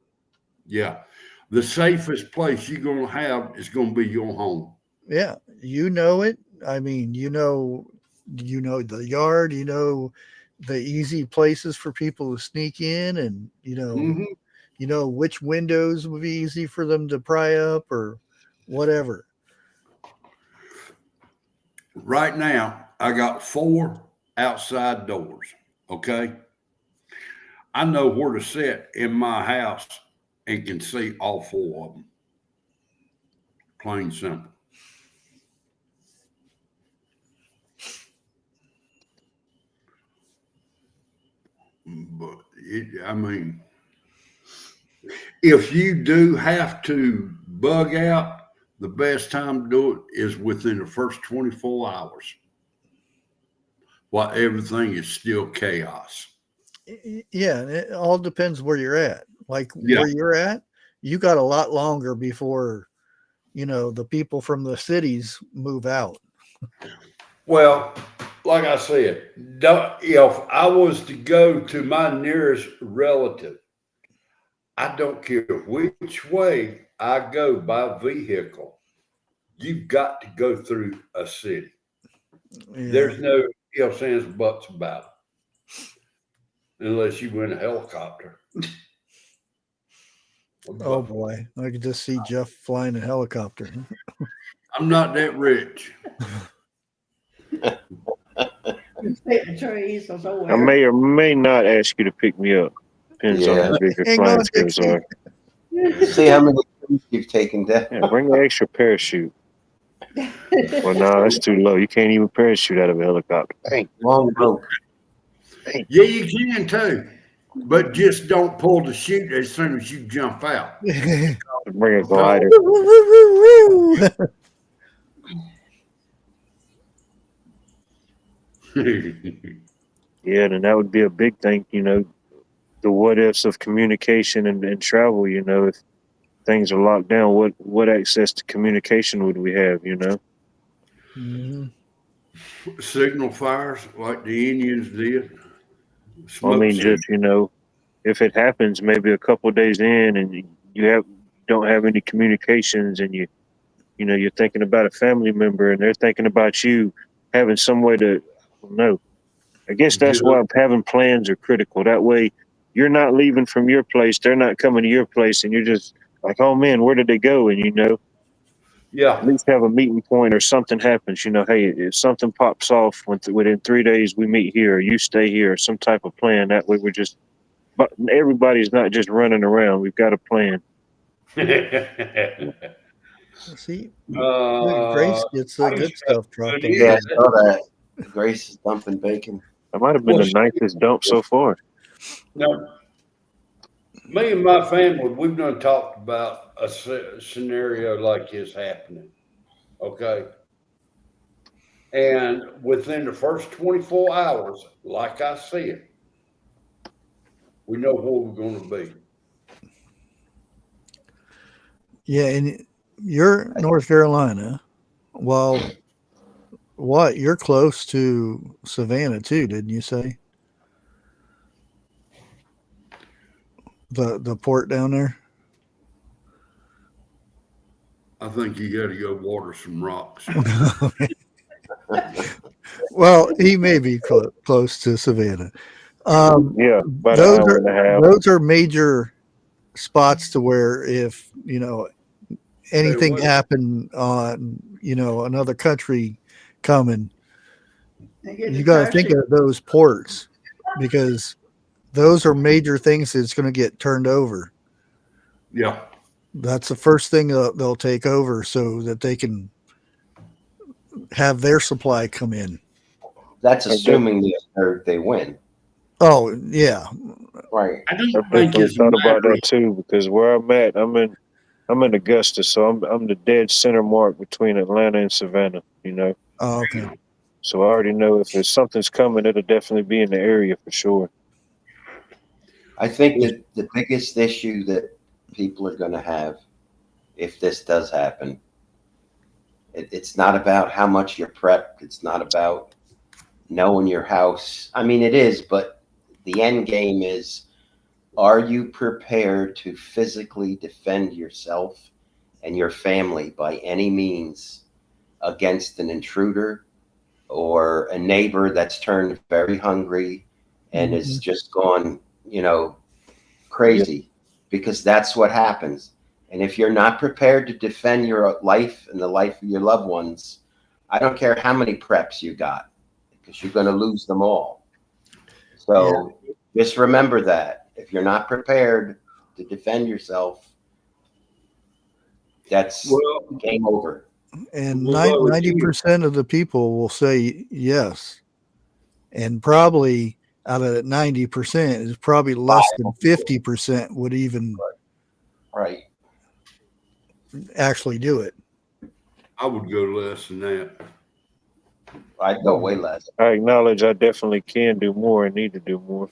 [SPEAKER 4] Yeah. The safest place you're going to have is going to be your home.
[SPEAKER 3] Yeah, you know it. I mean, you know the yard, the easy places for people to sneak in, and which windows would be easy for them to pry up or whatever.
[SPEAKER 4] Right now, I got 4 outside doors. Okay. I know where to sit in my house and can see all 4 of them. Plain simple. But if you do have to bug out, the best time to do it is within the first 24 hours while everything is still chaos.
[SPEAKER 3] Yeah, and it all depends where you're at. Like where you're at, you got a lot longer before, the people from the cities move out.
[SPEAKER 4] Well, like I said, if I was to go to my nearest relative, I don't care which way I go by vehicle, you've got to go through a city.
[SPEAKER 3] Yeah.
[SPEAKER 4] There's no ifs, ands, buts about it. Unless you win a helicopter.
[SPEAKER 3] Oh boy, I could just see Jeff flying a helicopter.
[SPEAKER 4] I'm not that rich.
[SPEAKER 5] I may or may not ask you to pick me up. Depends on how big your
[SPEAKER 3] Hang
[SPEAKER 5] flying
[SPEAKER 3] on,
[SPEAKER 5] skills are.
[SPEAKER 6] See how many trees you've taken down.
[SPEAKER 5] Yeah, bring an extra parachute. Well, no, that's too low. You can't even parachute out of a helicopter.
[SPEAKER 6] Long rope.
[SPEAKER 4] Yeah, you can too. But just don't pull the chute as soon as you jump out.
[SPEAKER 5] Bring a glider. Yeah, and that would be a big thing, you know, the what ifs of communication and travel, you know, if things are locked down, what access to communication would we have, you know?
[SPEAKER 4] Signal fires like the Indians did.
[SPEAKER 5] I mean, just, you know, if it happens maybe a couple of days in and you don't have any communications and you know, you're thinking about a family member and they're thinking about you, having some way to, I don't know. I guess that's why having plans are critical. That way you're not leaving from your place. They're not coming to your place and you're just like, oh man, where did they go? And, you know, at least have a meeting point or something happens, you know, hey, if something pops off within 3 days, we meet here, or you stay here, or some type of plan. That way but everybody's not just running around. We've got a plan.
[SPEAKER 3] See, Grace gets the good stuff dropped on.
[SPEAKER 6] Yeah, I saw that. Grace is dumping bacon.
[SPEAKER 5] That might have been the nicest dump so far.
[SPEAKER 4] Now, me and my family, we've done talked about a scenario like this happening. Okay. And within the first 24 hours, like I said, we know where we're going to be.
[SPEAKER 3] Yeah, and you're North Carolina. Well, you're close to Savannah too, didn't you say? The port down there.
[SPEAKER 4] I think you got to go water some rocks.
[SPEAKER 3] Well, he may be close to Savannah.
[SPEAKER 5] Yeah, about an hour and a half.
[SPEAKER 3] Those are major spots to where if, you know, anything happened on, you know, another country coming, you got to think of those ports because those are major things that's going to get turned over.
[SPEAKER 4] Yeah.
[SPEAKER 3] That's the first thing they'll take over so that they can have their supply come in.
[SPEAKER 6] That's assuming they win.
[SPEAKER 3] Oh, yeah.
[SPEAKER 6] Right.
[SPEAKER 4] I
[SPEAKER 5] I definitely thought about that too because where I'm at, I'm in Augusta, so I'm the dead center mark between Atlanta and Savannah, you know.
[SPEAKER 3] Oh, okay.
[SPEAKER 5] So I already know if there's something's coming, it'll definitely be in the area for sure.
[SPEAKER 6] I think that the biggest issue that people are going to have if this does happen, it's not about how much you're prepped. It's not about knowing your house. I mean, it is, but the end game is, are you prepared to physically defend yourself and your family by any means against an intruder or a neighbor that's turned very hungry and is just gone, you know, crazy? Because that's what happens. And if you're not prepared to defend your life and the life of your loved ones, I don't care how many preps you got, because you're going to lose them all. So just remember that. If you're not prepared to defend yourself, that's game over.
[SPEAKER 3] And 90% of the people will say yes. And probably out of that 90% is probably less than 50% would even actually do it.
[SPEAKER 4] I would go less than that.
[SPEAKER 6] I'd go way less.
[SPEAKER 5] I acknowledge I definitely can do more and need to do more.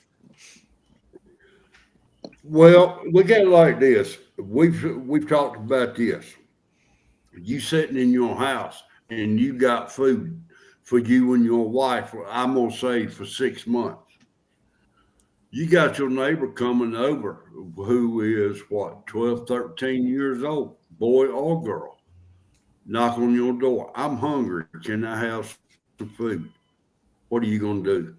[SPEAKER 4] Well, look at it like this. We've talked about this. You sitting in your house and you got food for you and your wife, I'm going to say for 6 months. You got your neighbor coming over who is 12, 13 years old, boy or girl, knock on your door. I'm hungry. Can I have some food? What are you going to do?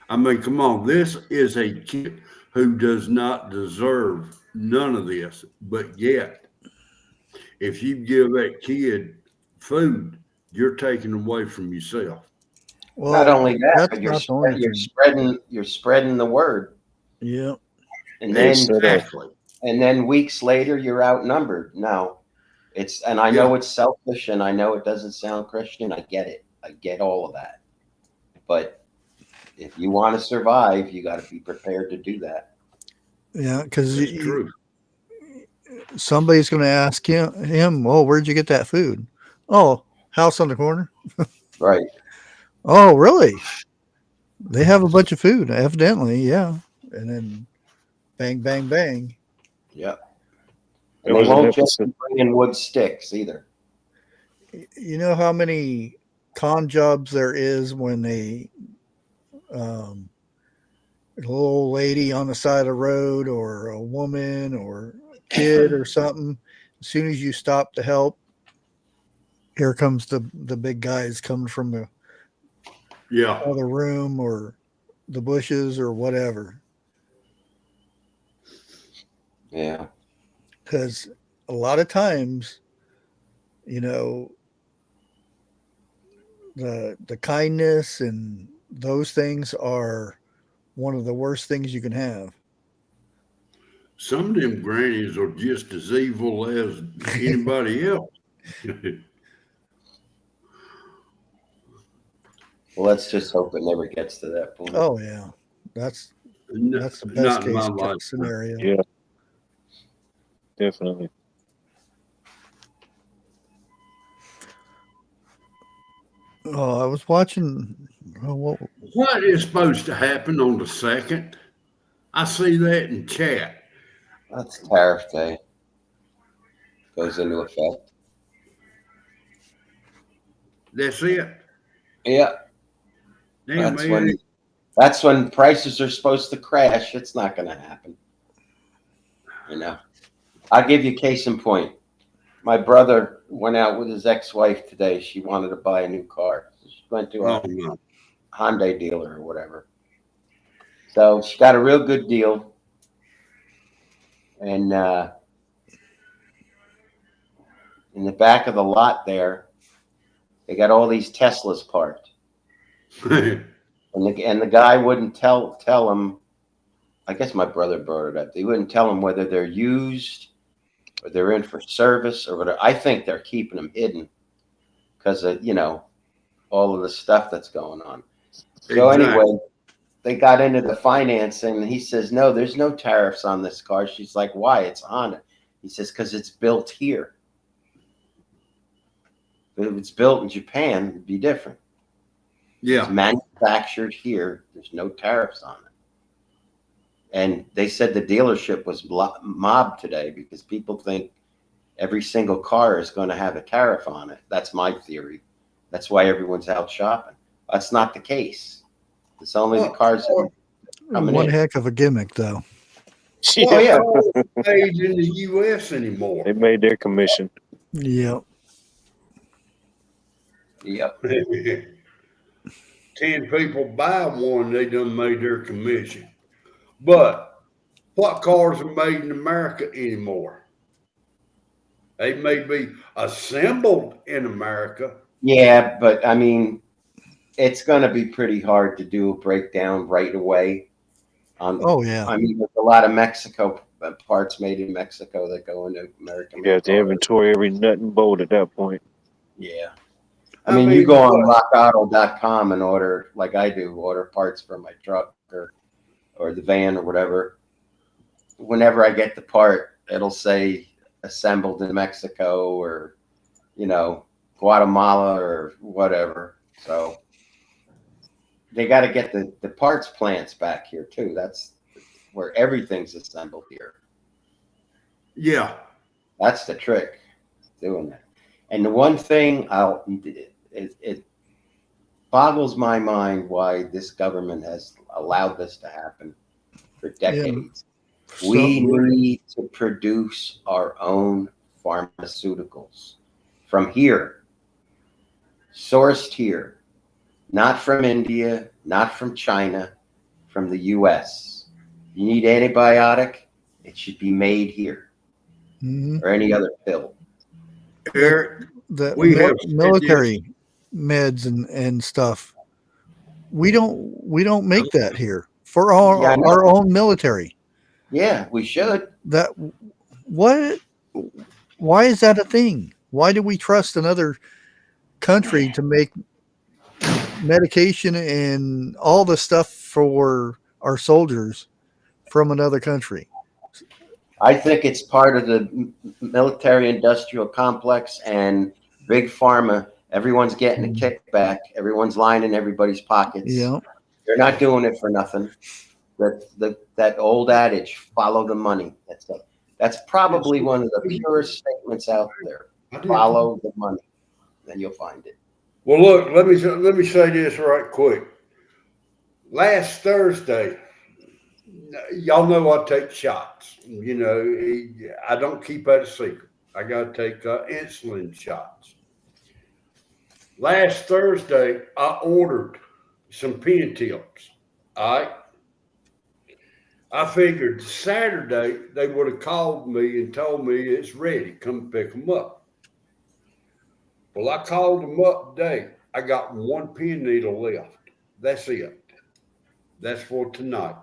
[SPEAKER 4] I mean, come on. This is a kid who does not deserve none of this, but yet, if you give that kid food, you're taking away from yourself.
[SPEAKER 6] Well, not only that, but you're spreading the word.
[SPEAKER 3] Yeah.
[SPEAKER 6] And then weeks later, you're outnumbered. Now, and I know it's selfish, and I know it doesn't sound Christian. I get it. I get all of that. But if you want to survive, you got to be prepared to do that.
[SPEAKER 3] Yeah, because somebody's going to ask him, oh, where'd you get that food? Oh, house on the corner.
[SPEAKER 6] Right.
[SPEAKER 3] Oh, really? They have a bunch of food, evidently. Yeah. And then bang, bang, bang.
[SPEAKER 6] Yep.
[SPEAKER 5] There
[SPEAKER 6] And they
[SPEAKER 5] was an
[SPEAKER 6] won't just
[SPEAKER 5] episode.
[SPEAKER 6] bring in wood sticks either.
[SPEAKER 3] You know how many con jobs there is when they, a little old lady on the side of the road or a woman or a kid or something, as soon as you stop to help, here comes the big guys coming from the
[SPEAKER 4] Yeah.
[SPEAKER 3] other room or the bushes or whatever.
[SPEAKER 6] Yeah.
[SPEAKER 3] Because a lot of times, you know, the kindness and those things are one of the worst things you can have.
[SPEAKER 4] Some of them grannies are just as evil as anybody else.
[SPEAKER 6] Well, let's just hope it never gets to that point.
[SPEAKER 3] Oh yeah, that's the best
[SPEAKER 4] Not in my
[SPEAKER 3] case
[SPEAKER 4] life.
[SPEAKER 3] scenario.
[SPEAKER 5] Yeah, definitely.
[SPEAKER 3] Oh, I was watching.
[SPEAKER 4] What is supposed to happen on the 2nd? I see that in chat.
[SPEAKER 6] That's tariff day. Goes into effect.
[SPEAKER 4] That's it.
[SPEAKER 6] Yeah.
[SPEAKER 4] Damn,
[SPEAKER 6] That's when prices are supposed to crash. It's not going to happen. You know, I'll give you a case in point. My brother went out with his ex-wife today. She wanted to buy a new car. So she went to a Hyundai dealer or whatever. So she got a real good deal. And in the back of the lot there, they got all these Teslas parked. And the guy wouldn't tell him. I guess my brother brought it up. He wouldn't tell him whether they're used or they're in for service or whatever. I think they're keeping them hidden because of, all of the stuff that's going on. So anyway, they got into the financing and he says, no, there's no tariffs on this car. She's like, why? It's Honda. He says, because it's built here. If it's built in Japan, it'd be different.
[SPEAKER 4] Yeah.
[SPEAKER 6] It's manufactured here. There's no tariffs on it. And they said the dealership was mobbed today because people think every single car is going to have a tariff on it. That's my theory. That's why everyone's out shopping. That's not the case. It's only the cars that are coming
[SPEAKER 3] One
[SPEAKER 6] in.
[SPEAKER 3] heck of a gimmick, though.
[SPEAKER 6] Oh, yeah.
[SPEAKER 4] Made in the U.S. anymore.
[SPEAKER 5] They made their commission.
[SPEAKER 3] Yep.
[SPEAKER 6] Yep.
[SPEAKER 4] 10 people buy one, they done made their commission. But what cars are made in America anymore? They may be assembled in America.
[SPEAKER 6] Yeah, but I mean, it's going to be pretty hard to do a breakdown right away.
[SPEAKER 3] Oh yeah.
[SPEAKER 6] I mean, there's a lot of Mexico parts made in Mexico that go into American.
[SPEAKER 5] You got to inventory every nut and bolt at that point.
[SPEAKER 6] Yeah. I mean, you go on rockauto.com and order, like I do, order parts for my truck or the van or whatever. Whenever I get the part, it'll say assembled in Mexico or, Guatemala or whatever. So they got to get the parts plants back here too. That's where everything's assembled here.
[SPEAKER 4] Yeah.
[SPEAKER 6] That's the trick, doing that. And the one thing it boggles my mind why this government has allowed this to happen for decades. Yeah. We need to produce our own pharmaceuticals from here, sourced here, not from India, not from China, from the U.S. You need antibiotic, it should be made here, or any other pill.
[SPEAKER 4] Eric,
[SPEAKER 3] we have military meds and stuff. We don't make that here for our own military.
[SPEAKER 6] Yeah, we should.
[SPEAKER 3] Why is that a thing? Why do we trust another country to make medication and all the stuff for our soldiers from another country?
[SPEAKER 6] I think it's part of the military-industrial complex and big pharma. Everyone's getting a kickback. Everyone's lining everybody's pockets.
[SPEAKER 3] Yeah.
[SPEAKER 6] They're not doing it for nothing. That old adage, follow the money. That's probably one of the purest statements out there. Follow the money, then you'll find it.
[SPEAKER 4] Well, look, let me say this right quick. Last Thursday, y'all know I take shots. You know, I don't keep that a secret. I got to take insulin shots. Last Thursday, I ordered some pen tips. All right. I figured Saturday they would have called me and told me it's ready. Come pick them up. Well, I called them up today. I got one pen needle left. That's it. That's for tonight.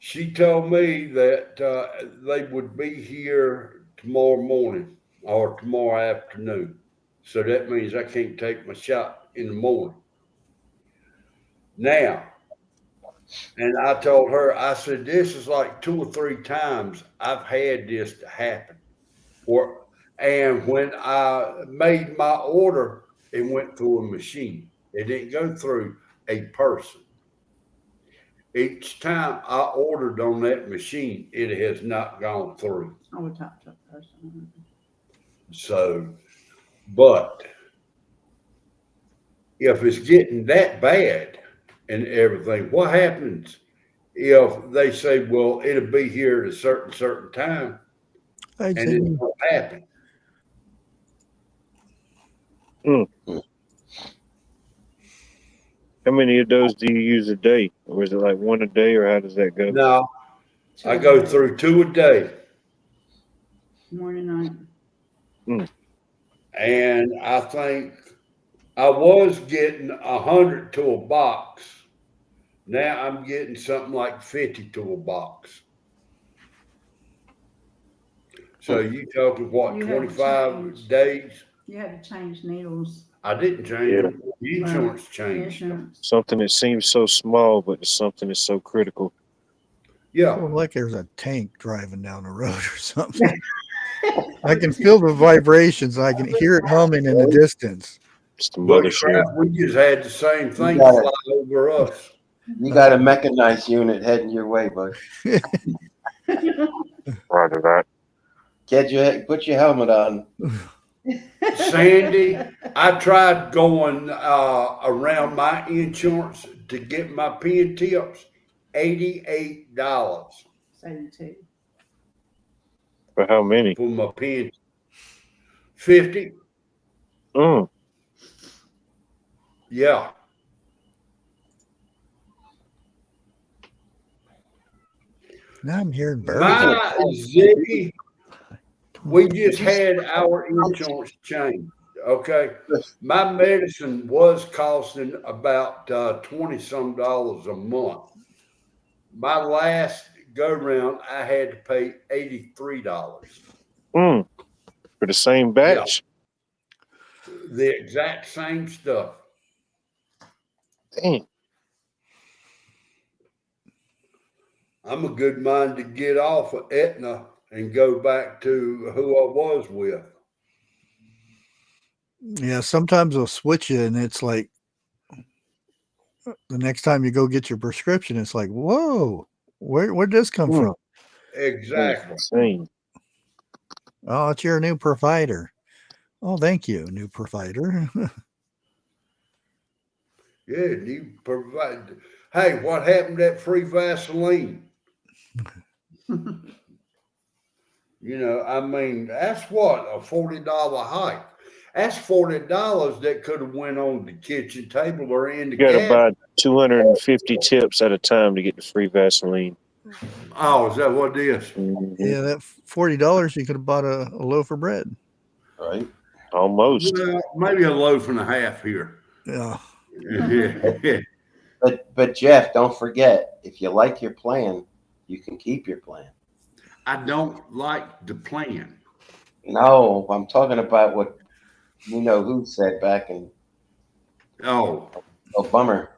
[SPEAKER 4] She told me that they would be here tomorrow morning or tomorrow afternoon. So that means I can't take my shot in the morning. Now, and I told her, I said, this is like 2 or 3 times I've had this to happen. And when I made my order, it went through a machine. It didn't go through a person. Each time I ordered on that machine, it has not gone through.
[SPEAKER 7] I would talk to a person.
[SPEAKER 4] So, but if it's getting that bad and everything, what happens if they say, well, it'll be here at a certain time and it won't happen?
[SPEAKER 5] How many of those do you use a day? Or is it like one a day, or how does that go?
[SPEAKER 4] No, I go through 2 a day.
[SPEAKER 7] Morning, night.
[SPEAKER 4] And I think I was getting 100 to a box. Now I'm getting something like 50 to a box. So you talking what, 25 days?
[SPEAKER 7] You had to change needles.
[SPEAKER 4] I didn't change them. The insurance changed.
[SPEAKER 5] Something that seems so small, but it's something that's so critical.
[SPEAKER 4] Yeah.
[SPEAKER 3] Well, like there's a tank driving down the road or something. I can feel the vibrations. I can hear it humming in the distance.
[SPEAKER 5] It's the mothership.
[SPEAKER 4] We just had the same thing fly over us.
[SPEAKER 6] You got a mechanized unit heading your way, bud.
[SPEAKER 5] Roger that.
[SPEAKER 6] Put your helmet on.
[SPEAKER 4] Sandy, I tried going around my insurance to get my pen tips, $88.
[SPEAKER 7] 72.
[SPEAKER 5] For how many?
[SPEAKER 4] For my pen, 50. Yeah.
[SPEAKER 3] Now I'm hearing birds.
[SPEAKER 4] My Ziggy, we just had our insurance change. Okay. My medicine was costing about $20-some a month. My last go round, I had to pay $83.
[SPEAKER 5] For the same batch?
[SPEAKER 4] Yeah. The exact same stuff.
[SPEAKER 5] Dang.
[SPEAKER 4] I'm a good mind to get off of Aetna and go back to who I was with.
[SPEAKER 3] Yeah, sometimes they'll switch you, and it's like the next time you go get your prescription, it's like, whoa, where'd this come from?
[SPEAKER 4] Exactly.
[SPEAKER 5] Insane.
[SPEAKER 3] Oh, it's your new provider. Oh, thank you, new provider.
[SPEAKER 4] Yeah, new provider. Hey, what happened to that free Vaseline? You know, I mean, that's what, a $40 hike. That's $40 that could have went on the kitchen table or in the
[SPEAKER 5] You got to
[SPEAKER 4] cabinet.
[SPEAKER 5] buy 250 tips at a time to get the free Vaseline.
[SPEAKER 4] Oh, is that what it is?
[SPEAKER 3] Yeah, that $40 you could have bought a loaf of bread.
[SPEAKER 6] Right.
[SPEAKER 5] Almost.
[SPEAKER 4] Well, maybe a loaf and a half here.
[SPEAKER 3] Yeah.
[SPEAKER 6] But Jeff, don't forget, if you like your plan, you can keep your plan.
[SPEAKER 4] I don't like the plan.
[SPEAKER 6] No, I'm talking about what you know who said back in
[SPEAKER 4] Oh,
[SPEAKER 6] bummer.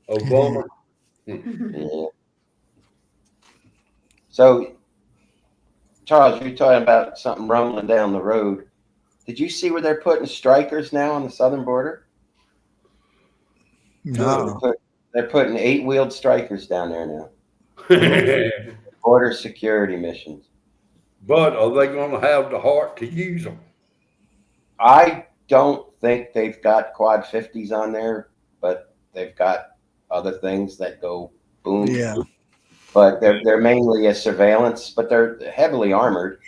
[SPEAKER 4] Obama.
[SPEAKER 6] Yeah. So, Charles, you're talking about something rumbling down the road. Did you see where they're putting strikers now on the southern border?
[SPEAKER 3] No.
[SPEAKER 6] They're putting 8-wheeled strikers down there now. Border security missions.
[SPEAKER 4] But are they going to have the heart to use them?
[SPEAKER 6] I don't think they've got quad 50s on there, but they've got other things that go boom.
[SPEAKER 3] Yeah.
[SPEAKER 6] But they're mainly a surveillance, but they're heavily armored.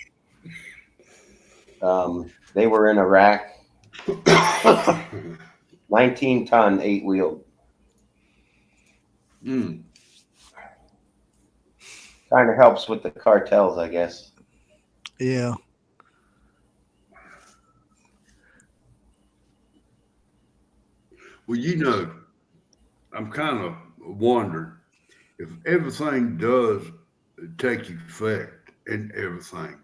[SPEAKER 6] They were in Iraq. 19-ton, 8-wheeled.
[SPEAKER 4] Mm.
[SPEAKER 6] Kind of helps with the cartels, I guess.
[SPEAKER 3] Yeah.
[SPEAKER 4] Well, you know, I'm kind of wondering if everything does take effect and everything,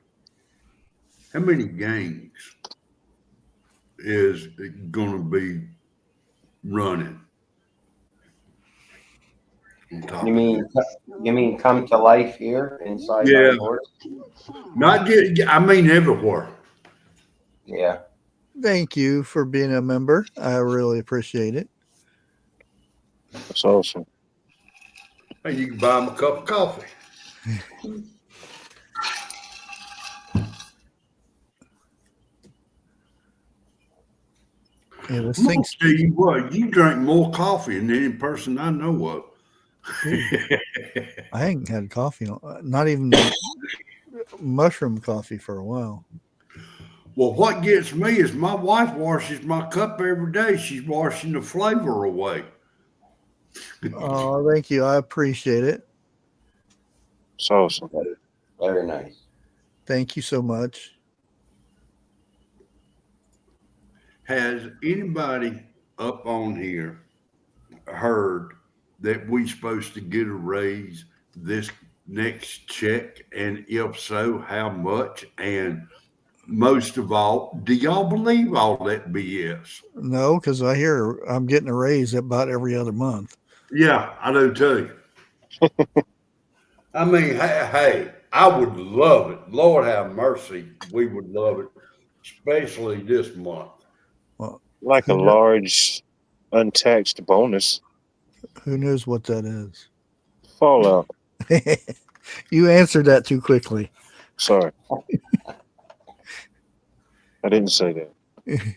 [SPEAKER 4] how many gangs is going to be running?
[SPEAKER 6] You mean come to life here inside
[SPEAKER 4] Yeah.
[SPEAKER 6] our borders?
[SPEAKER 4] Not just, I mean everywhere.
[SPEAKER 6] Yeah.
[SPEAKER 3] Thank you for being a member. I really appreciate it.
[SPEAKER 5] That's awesome.
[SPEAKER 4] Hey, you can buy them a cup of coffee.
[SPEAKER 3] Yeah, this
[SPEAKER 4] I'm gonna
[SPEAKER 3] thing's
[SPEAKER 4] tell you what, you drink more coffee than any person I know of.
[SPEAKER 3] I ain't had coffee, not even mushroom coffee for a while.
[SPEAKER 4] Well, what gets me is my wife washes my cup every day. She's washing the flavor away.
[SPEAKER 3] Oh, thank you. I appreciate it.
[SPEAKER 5] It's awesome.
[SPEAKER 6] Very nice.
[SPEAKER 3] Thank you so much.
[SPEAKER 4] Has anybody up on here heard that we supposed to get a raise this next check? And if so, how much? And most of all, do y'all believe all that BS?
[SPEAKER 3] No, because I hear I'm getting a raise about every other month.
[SPEAKER 4] Yeah, I do too. I mean, hey, I would love it. Lord have mercy, we would love it, especially this month.
[SPEAKER 3] Well,
[SPEAKER 5] Like a large untaxed bonus.
[SPEAKER 3] who knows what that is?
[SPEAKER 5] Fallout.
[SPEAKER 3] You answered that too quickly.
[SPEAKER 5] Sorry. I didn't say that.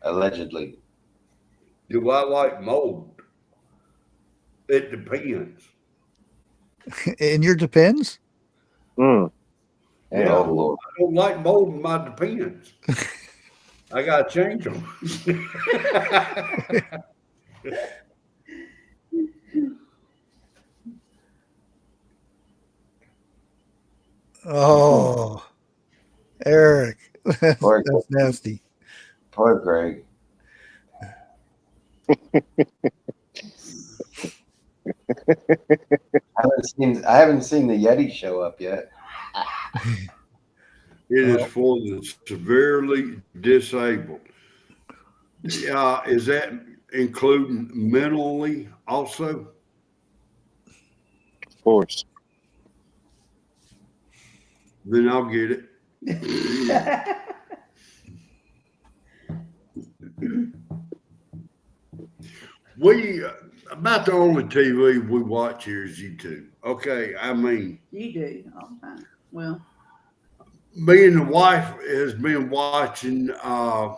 [SPEAKER 6] Allegedly.
[SPEAKER 4] Do I like mold? It depends.
[SPEAKER 3] And your depends?
[SPEAKER 5] Mm.
[SPEAKER 4] Yeah,
[SPEAKER 6] Oh, Lord.
[SPEAKER 4] I don't like mold in my depends. I got to change them.
[SPEAKER 3] Oh, Eric, that's nasty.
[SPEAKER 6] Poor Greg. I haven't seen the Yeti show up yet.
[SPEAKER 4] It is for the severely disabled. Is that including mentally also?
[SPEAKER 5] Of course.
[SPEAKER 4] Then I'll get it. We about the only TV we watch here is YouTube. Okay, I mean,
[SPEAKER 7] You do all the time. Well,
[SPEAKER 4] me and the wife has been watching on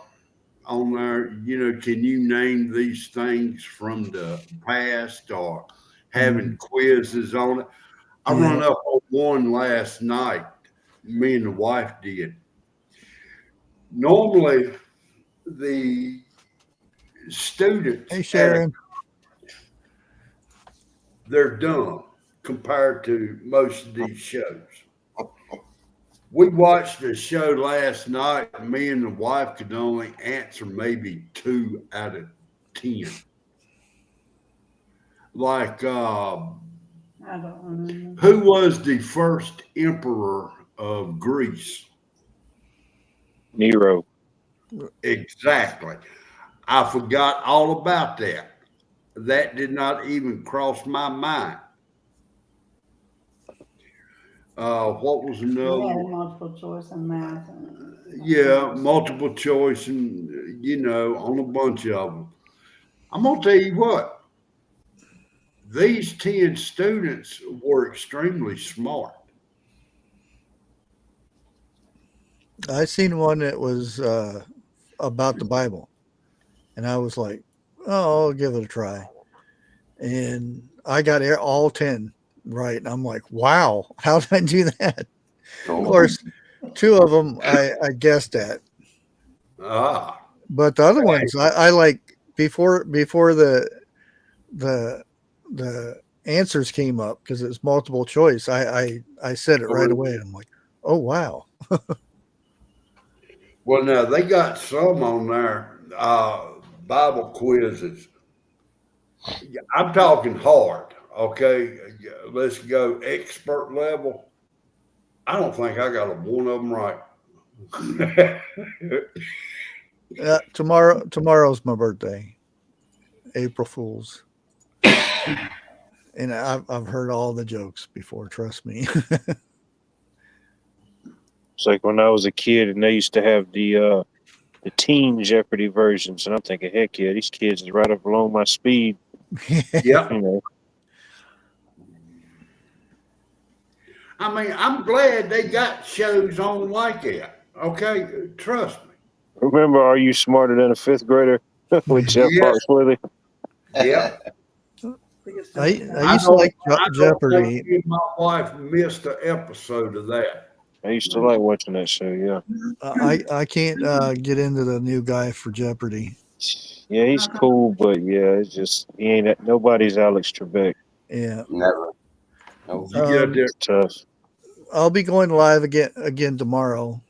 [SPEAKER 4] there. You know, can you name these things from the past or having quizzes on it? I run up on one last night. Me and the wife did. Normally, the students,
[SPEAKER 3] Hey, Sharon.
[SPEAKER 4] they're dumb compared to most of these shows. We watched a show last night, and me and the wife could only answer maybe 2 out of 10. Like,
[SPEAKER 7] I don't remember.
[SPEAKER 4] who was the first emperor of Greece?
[SPEAKER 5] Nero.
[SPEAKER 4] Exactly. I forgot all about that. That did not even cross my mind. What was
[SPEAKER 7] We
[SPEAKER 4] another
[SPEAKER 7] had
[SPEAKER 4] one?
[SPEAKER 7] multiple choice and math.
[SPEAKER 4] Yeah, multiple choice, and on a bunch of them. I'm gonna tell you what. These 10 students were extremely smart.
[SPEAKER 3] I seen one that was about the Bible, and I was like, "Oh, I'll give it a try." And I got all 10 right, and I'm like, "Wow, how did I do that?" Of course, 2 of them I guessed at,
[SPEAKER 4] Ah,
[SPEAKER 3] but the other ones I like before the the answers came up because it's multiple choice. I said it right away. I'm like, "Oh wow."
[SPEAKER 4] well, now they got some on there, Bible quizzes. I'm talking hard, okay? Let's go expert level. I don't think I got one of them right.
[SPEAKER 3] Tomorrow's my birthday, April Fools, and I've heard all the jokes before. Trust me.
[SPEAKER 5] It's like when I was a kid and they used to have the teen Jeopardy versions, and I'm thinking, heck yeah, these kids is right up along my speed.
[SPEAKER 4] Yep.
[SPEAKER 5] You know,
[SPEAKER 4] I mean, I'm glad they got shows on like that. Okay, trust me.
[SPEAKER 5] remember, Are You Smarter Than a Fifth Grader with Jeff
[SPEAKER 4] Yes,
[SPEAKER 5] Foxworthy?
[SPEAKER 4] yeah.
[SPEAKER 3] I
[SPEAKER 4] I
[SPEAKER 3] used to
[SPEAKER 4] don't.
[SPEAKER 3] like
[SPEAKER 4] I don't think
[SPEAKER 3] Jeopardy.
[SPEAKER 4] me and my wife missed an episode of that.
[SPEAKER 5] I used to like watching that show. Yeah,
[SPEAKER 3] I can't get into the new guy for Jeopardy.
[SPEAKER 5] yeah, he's cool, but yeah, it's just he ain't nobody's Alex Trebek.
[SPEAKER 3] Yeah.
[SPEAKER 6] Never. No.
[SPEAKER 4] You get out there.
[SPEAKER 5] It's tough.
[SPEAKER 3] I'll be going live again tomorrow.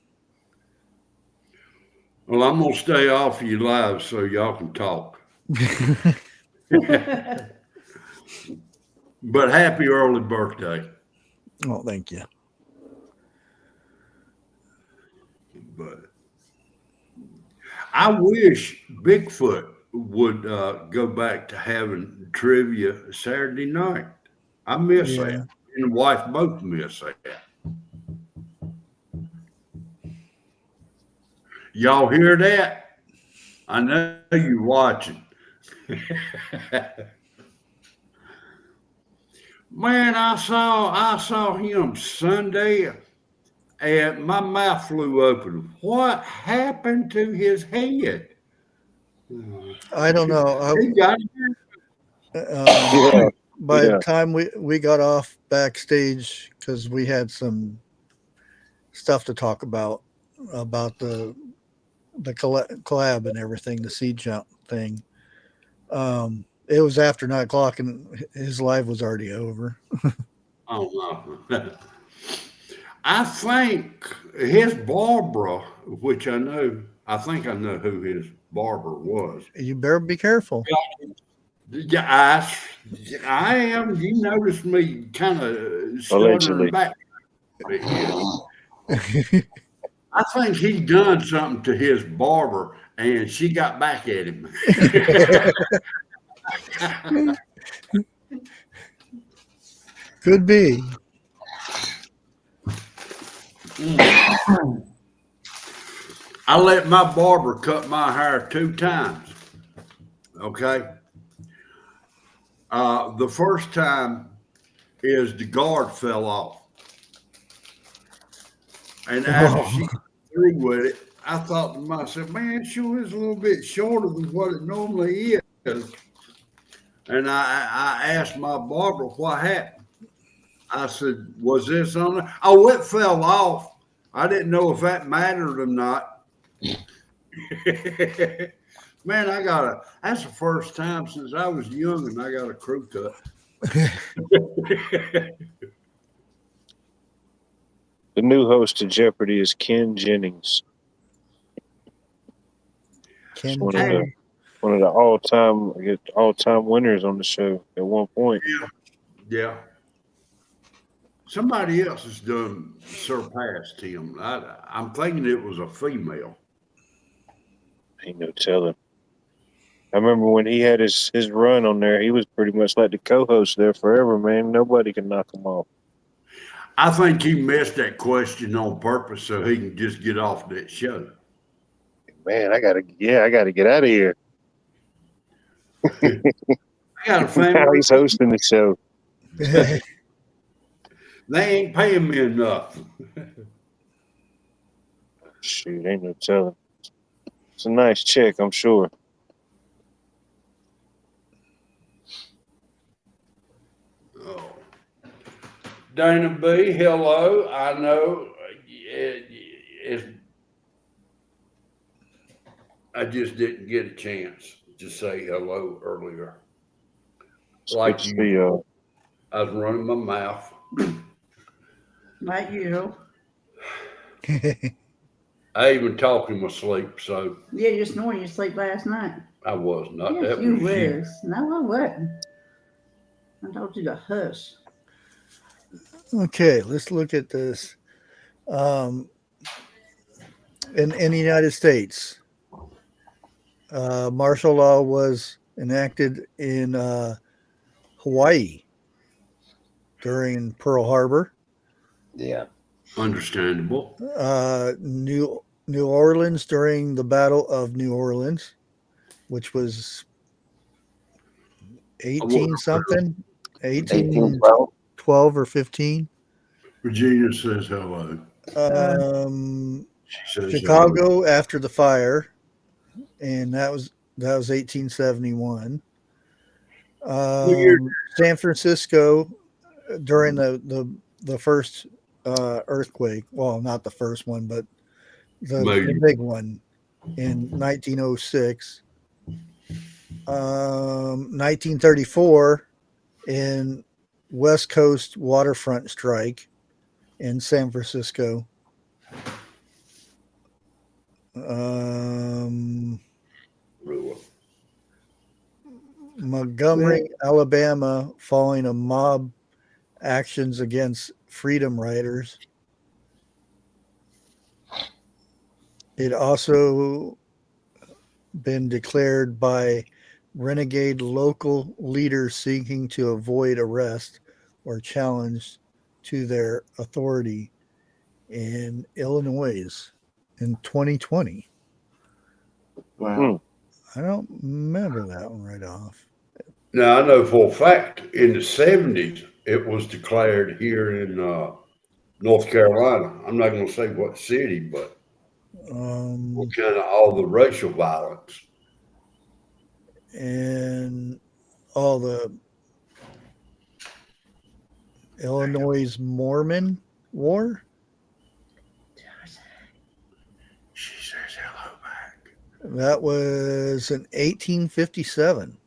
[SPEAKER 4] Well, I'm gonna stay off of you live so y'all can talk. But happy early birthday.
[SPEAKER 3] Oh, thank you.
[SPEAKER 4] But I wish Bigfoot would go back to having trivia Saturday night. I miss
[SPEAKER 3] Yeah.
[SPEAKER 4] that. And the wife both miss that. Y'all hear that? I know you're watching. Man, I saw him Sunday and my mouth flew open. What happened to his head?
[SPEAKER 3] I don't know.
[SPEAKER 4] He got
[SPEAKER 5] Yeah,
[SPEAKER 3] By the
[SPEAKER 5] yeah.
[SPEAKER 3] time we got off backstage, because we had some stuff to talk about the collab and everything, the seed jump thing. It was after 9 o'clock and his live was already over.
[SPEAKER 4] Oh no. I think his Barbara, which I think I know who his barber was.
[SPEAKER 3] You better be careful.
[SPEAKER 4] Yeah, I am. You notice me kind of stuttering
[SPEAKER 5] Allegedly.
[SPEAKER 4] back. I think he done something to his barber, and she got back at him.
[SPEAKER 3] Could be.
[SPEAKER 4] I let my barber cut my hair 2 times. Okay. The first time is the guard fell off. And after she got through with it, I thought to myself, man, sure is a little bit shorter than what it normally is. And I asked my barber what happened. I said, was this on there? Oh, it fell off. I didn't know if that mattered or not. Man, that's the first time since I was young and I got a crew cut.
[SPEAKER 5] The new host of Jeopardy is Ken Jennings.
[SPEAKER 3] Ken
[SPEAKER 5] One of the all-time winners on the show at one point.
[SPEAKER 4] Yeah. Somebody else has done surpassed him. I'm thinking it was a female.
[SPEAKER 5] Ain't no telling. I remember when he had his run on there, he was pretty much like the co-host there forever, man. Nobody can knock him off.
[SPEAKER 4] I think he missed that question on purpose so he can just get off that show.
[SPEAKER 5] Man, I gotta get out of here.
[SPEAKER 4] I got a
[SPEAKER 5] Now
[SPEAKER 4] family.
[SPEAKER 5] he's hosting the show.
[SPEAKER 4] They ain't paying me enough.
[SPEAKER 5] Shoot, ain't no telling. It's a nice check, I'm sure.
[SPEAKER 4] Oh. Dana B, hello. I know I just didn't get a chance to say hello earlier.
[SPEAKER 5] It's
[SPEAKER 4] Like
[SPEAKER 5] good to see y'all.
[SPEAKER 4] I was running my mouth.
[SPEAKER 7] Like you.
[SPEAKER 4] I even talked in my sleep, so
[SPEAKER 7] Yeah, you're snoring in your sleep last night.
[SPEAKER 4] I was not.
[SPEAKER 7] Yes,
[SPEAKER 4] That
[SPEAKER 7] you
[SPEAKER 4] was you.
[SPEAKER 7] was. No, I wasn't. I told you to hush.
[SPEAKER 3] Okay, let's look at this. In the United States, martial law was enacted in Hawaii during Pearl Harbor.
[SPEAKER 6] Yeah.
[SPEAKER 4] Understandable.
[SPEAKER 3] New Orleans during the Battle of New Orleans, which was 18 something, 1812 or 15.
[SPEAKER 4] Virginia says hello. She says
[SPEAKER 3] Chicago
[SPEAKER 4] hello.
[SPEAKER 3] after the fire, and that was 1871. San Francisco during the first earthquake. Well, not the first one, but the big one in 1906. 1934 in West Coast waterfront strike in San Francisco. Montgomery, Alabama, following a mob actions against freedom riders. It also been declared by renegade local leaders seeking to avoid arrest or challenge to their authority in Illinois in 2020.
[SPEAKER 6] Wow.
[SPEAKER 3] I don't remember that one right off.
[SPEAKER 4] Now I know for a fact in the 70s it was declared here in North Carolina. I'm not going to say what city, but what kind of all the racial violence
[SPEAKER 3] and all the Illinois Mormon War.
[SPEAKER 4] She says hello back.
[SPEAKER 3] That was in 1857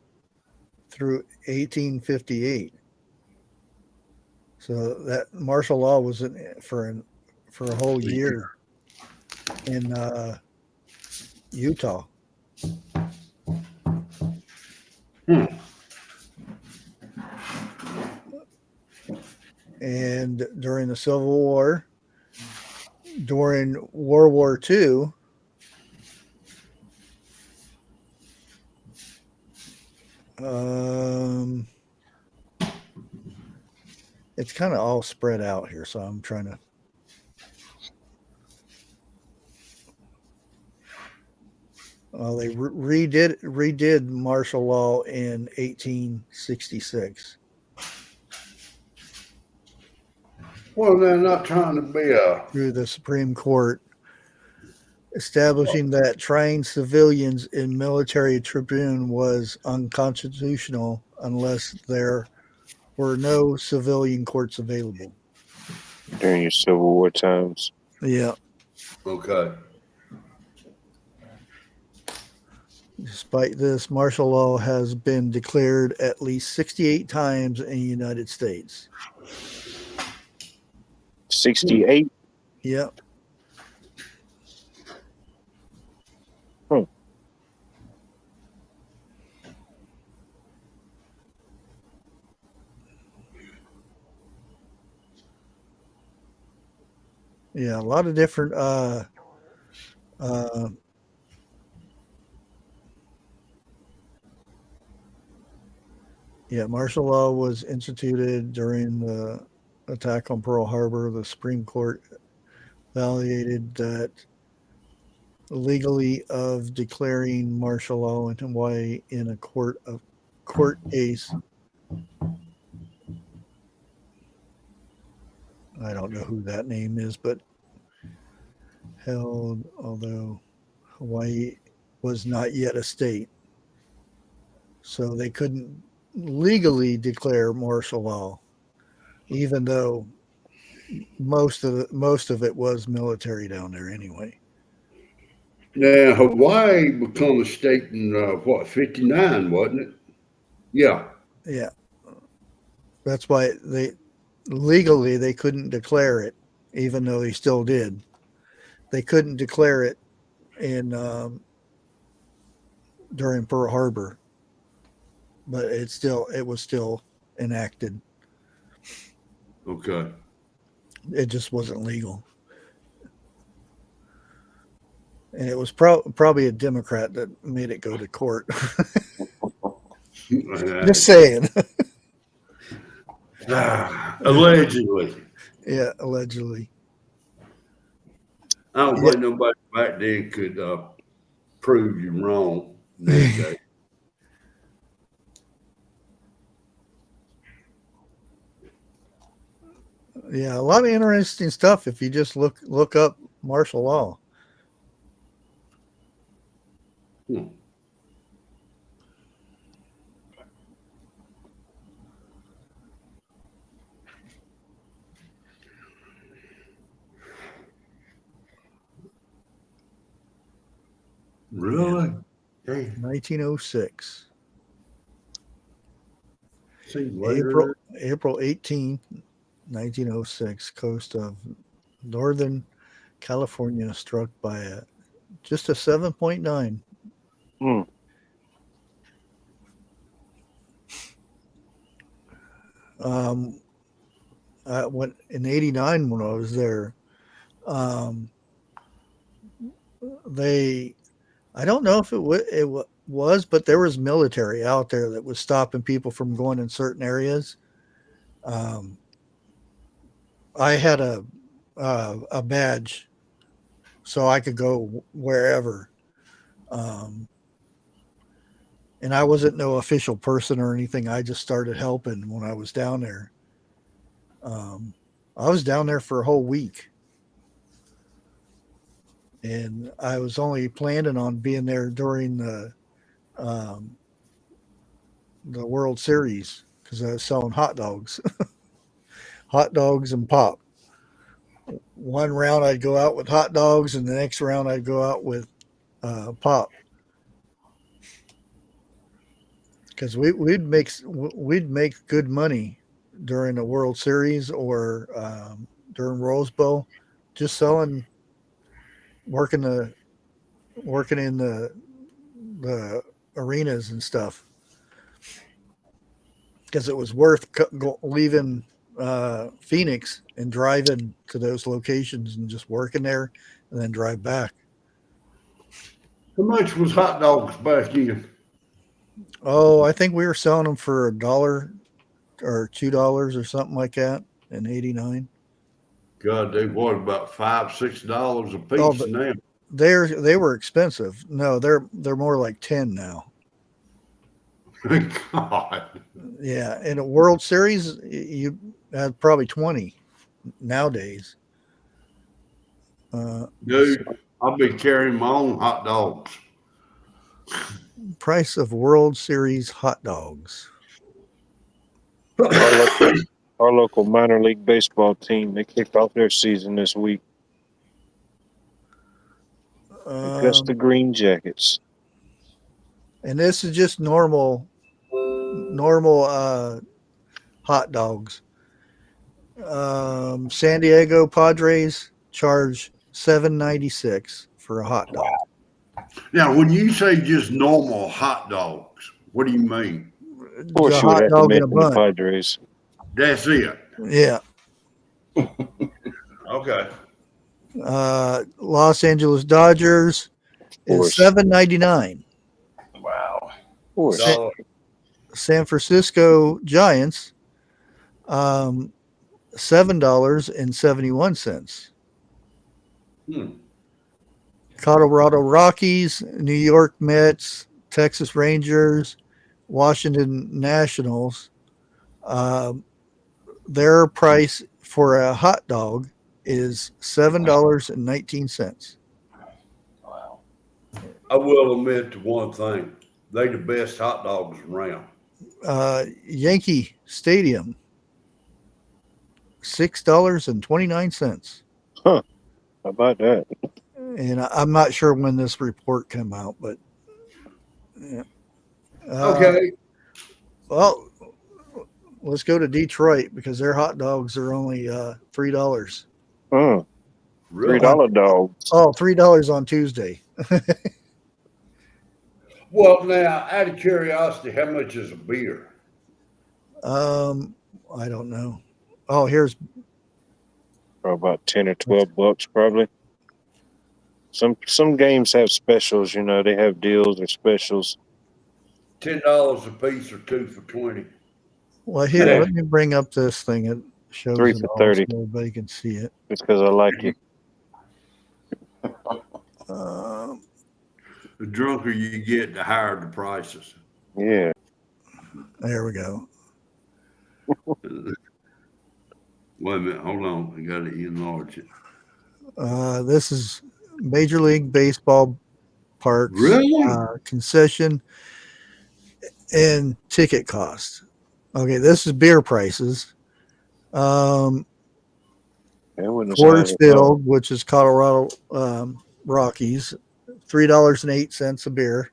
[SPEAKER 3] through 1858. So that martial law was for a whole year in Utah. And during the Civil War, during World War II, it's kind of all spread out here, so I'm trying to. Well, they redid martial law in 1866.
[SPEAKER 4] Well, they're not trying to be
[SPEAKER 3] through the Supreme Court, establishing that trying civilians in military tribune was unconstitutional unless there were no civilian courts available.
[SPEAKER 5] During your Civil War times.
[SPEAKER 3] Yeah.
[SPEAKER 4] Okay.
[SPEAKER 3] Despite this, martial law has been declared at least 68 times in the United States.
[SPEAKER 5] 68?
[SPEAKER 3] Yep. Yeah, a lot of different martial law was instituted during the attack on Pearl Harbor, the Supreme Court validated that legally of declaring martial law in Hawaii in a court case. I don't know who that name is, but held, although Hawaii was not yet a state. So they couldn't legally declare martial law, even though most of it was military down there anyway.
[SPEAKER 4] Now, Hawaii became a state in, 59, wasn't it? Yeah.
[SPEAKER 3] Yeah. That's why legally they couldn't declare it, even though they still did. They couldn't declare it in during Pearl Harbor, but it was still enacted.
[SPEAKER 4] Okay.
[SPEAKER 3] It just wasn't legal. And it was probably a Democrat that made it go to court. Just saying.
[SPEAKER 4] Allegedly.
[SPEAKER 3] Yeah, allegedly.
[SPEAKER 4] I don't think nobody back then could prove you wrong.
[SPEAKER 3] Yeah, a lot of interesting stuff if you just look up martial law.
[SPEAKER 4] Really?
[SPEAKER 3] Yeah. 1906.
[SPEAKER 4] April
[SPEAKER 3] 18, 1906, coast of northern California struck by just a 7.9. When in '89 when I was there, I don't know if it was, but there was military out there that was stopping people from going in certain areas. I had a badge, so I could go wherever. And I wasn't no official person or anything. I just started helping when I was down there. I was down there for a whole week. And I was only planning on being there during the World Series because I was selling hot dogs. Hot dogs and pop. One round I'd go out with hot dogs, and the next round I'd go out with pop. Because we'd make good money during the World Series or during Rose Bowl, just selling, working in the arenas and stuff. Because it was worth leaving Phoenix and driving to those locations and just working there and then drive back.
[SPEAKER 4] How much was hot dogs back in?
[SPEAKER 3] Oh, I think we were selling them for $1 or $2 or something like that in '89.
[SPEAKER 4] God, they what, about $5-6 a piece now?
[SPEAKER 3] They were expensive. No, they're more like 10 now.
[SPEAKER 4] God.
[SPEAKER 3] Yeah, in a World Series, you had probably 20 nowadays.
[SPEAKER 4] Dude, I'll be carrying my own hot dogs.
[SPEAKER 3] Price of World Series hot dogs.
[SPEAKER 5] Our local minor league baseball team, they kicked off their season this week against the Green Jackets.
[SPEAKER 3] And this is just normal hot dogs. San Diego Padres charge $7.96 for a hot dog.
[SPEAKER 4] Now, when you say just normal hot dogs, what do you mean?
[SPEAKER 5] Of course, you would have to mention the Padres.
[SPEAKER 4] That's it.
[SPEAKER 3] Yeah.
[SPEAKER 4] Okay.
[SPEAKER 3] Los Angeles Dodgers is $7.99.
[SPEAKER 4] Wow.
[SPEAKER 5] Of course.
[SPEAKER 3] San Francisco Giants, $7.71.
[SPEAKER 4] Hmm.
[SPEAKER 3] Colorado Rockies, New York Mets, Texas Rangers, Washington Nationals. Their price for a hot dog is $7.19.
[SPEAKER 1] Wow.
[SPEAKER 4] I will admit to one thing. They the best hot dogs around.
[SPEAKER 3] Yankee Stadium, $6.29.
[SPEAKER 5] Huh. How about that?
[SPEAKER 3] And I'm not sure when this report came out, but yeah.
[SPEAKER 4] Okay.
[SPEAKER 3] Well, let's go to Detroit because their hot dogs are only $3.
[SPEAKER 4] Really?
[SPEAKER 5] $3 dogs.
[SPEAKER 3] Oh, $3 on Tuesday.
[SPEAKER 4] Well, now, out of curiosity, how much is a beer?
[SPEAKER 3] I don't know. Oh, here's
[SPEAKER 5] For about 10 or 12 bucks, probably. Some games have specials. You know, they have deals or specials.
[SPEAKER 4] $10 a piece or 2 for 20.
[SPEAKER 3] well here.
[SPEAKER 4] Yeah.
[SPEAKER 3] Let me bring up this thing. It shows
[SPEAKER 5] 3
[SPEAKER 3] it
[SPEAKER 5] for
[SPEAKER 3] all
[SPEAKER 5] 30.
[SPEAKER 3] so everybody can see it.
[SPEAKER 5] Just because I like you.
[SPEAKER 3] Um,
[SPEAKER 4] The drunker you get, the higher the prices.
[SPEAKER 5] Yeah.
[SPEAKER 3] there we go.
[SPEAKER 4] Wait a minute, hold on. I got to enlarge it.
[SPEAKER 3] This is Major League Baseball parks,
[SPEAKER 4] Really?
[SPEAKER 3] concession and ticket cost. Okay, this is beer prices.
[SPEAKER 5] That wasn't as high
[SPEAKER 3] Coors
[SPEAKER 5] as I thought.
[SPEAKER 3] Field, which is Colorado Rockies, $3.08 a beer,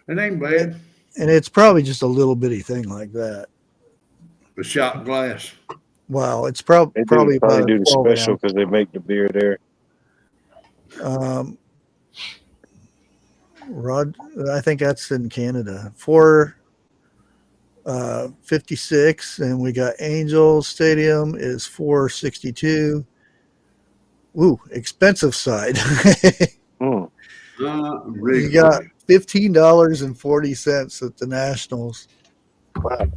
[SPEAKER 4] It ain't bad.
[SPEAKER 3] and it's probably just a little bitty thing like that.
[SPEAKER 4] A shot glass.
[SPEAKER 3] Wow, it's
[SPEAKER 5] They
[SPEAKER 3] probably
[SPEAKER 5] do probably
[SPEAKER 3] about a
[SPEAKER 5] do the
[SPEAKER 3] 12
[SPEAKER 5] special
[SPEAKER 3] ounce.
[SPEAKER 5] because they make the beer there.
[SPEAKER 3] Rod, I think that's in Canada. 456, and we got Angel Stadium is 462. Ooh, expensive side.
[SPEAKER 5] Mm.
[SPEAKER 3] You got $15.40 at the Nationals.
[SPEAKER 5] Wow.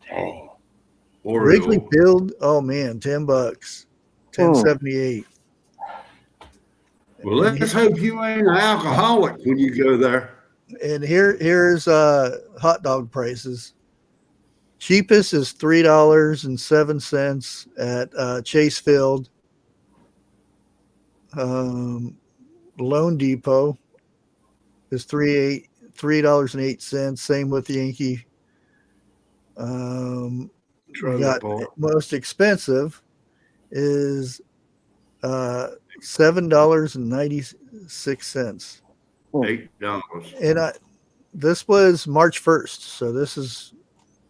[SPEAKER 1] Dang.
[SPEAKER 3] Wrigley
[SPEAKER 4] Oreo.
[SPEAKER 3] Field, oh man, $10, 1078.
[SPEAKER 4] Well, let's hope you ain't an alcoholic when you go there.
[SPEAKER 3] And here's hot dog prices. Cheapest is $3.07 at Chase Field. Lone Depot is $3.08. Same with Yankee. We got most expensive is $7.96.
[SPEAKER 4] $8.
[SPEAKER 3] And this was March 1st, so this is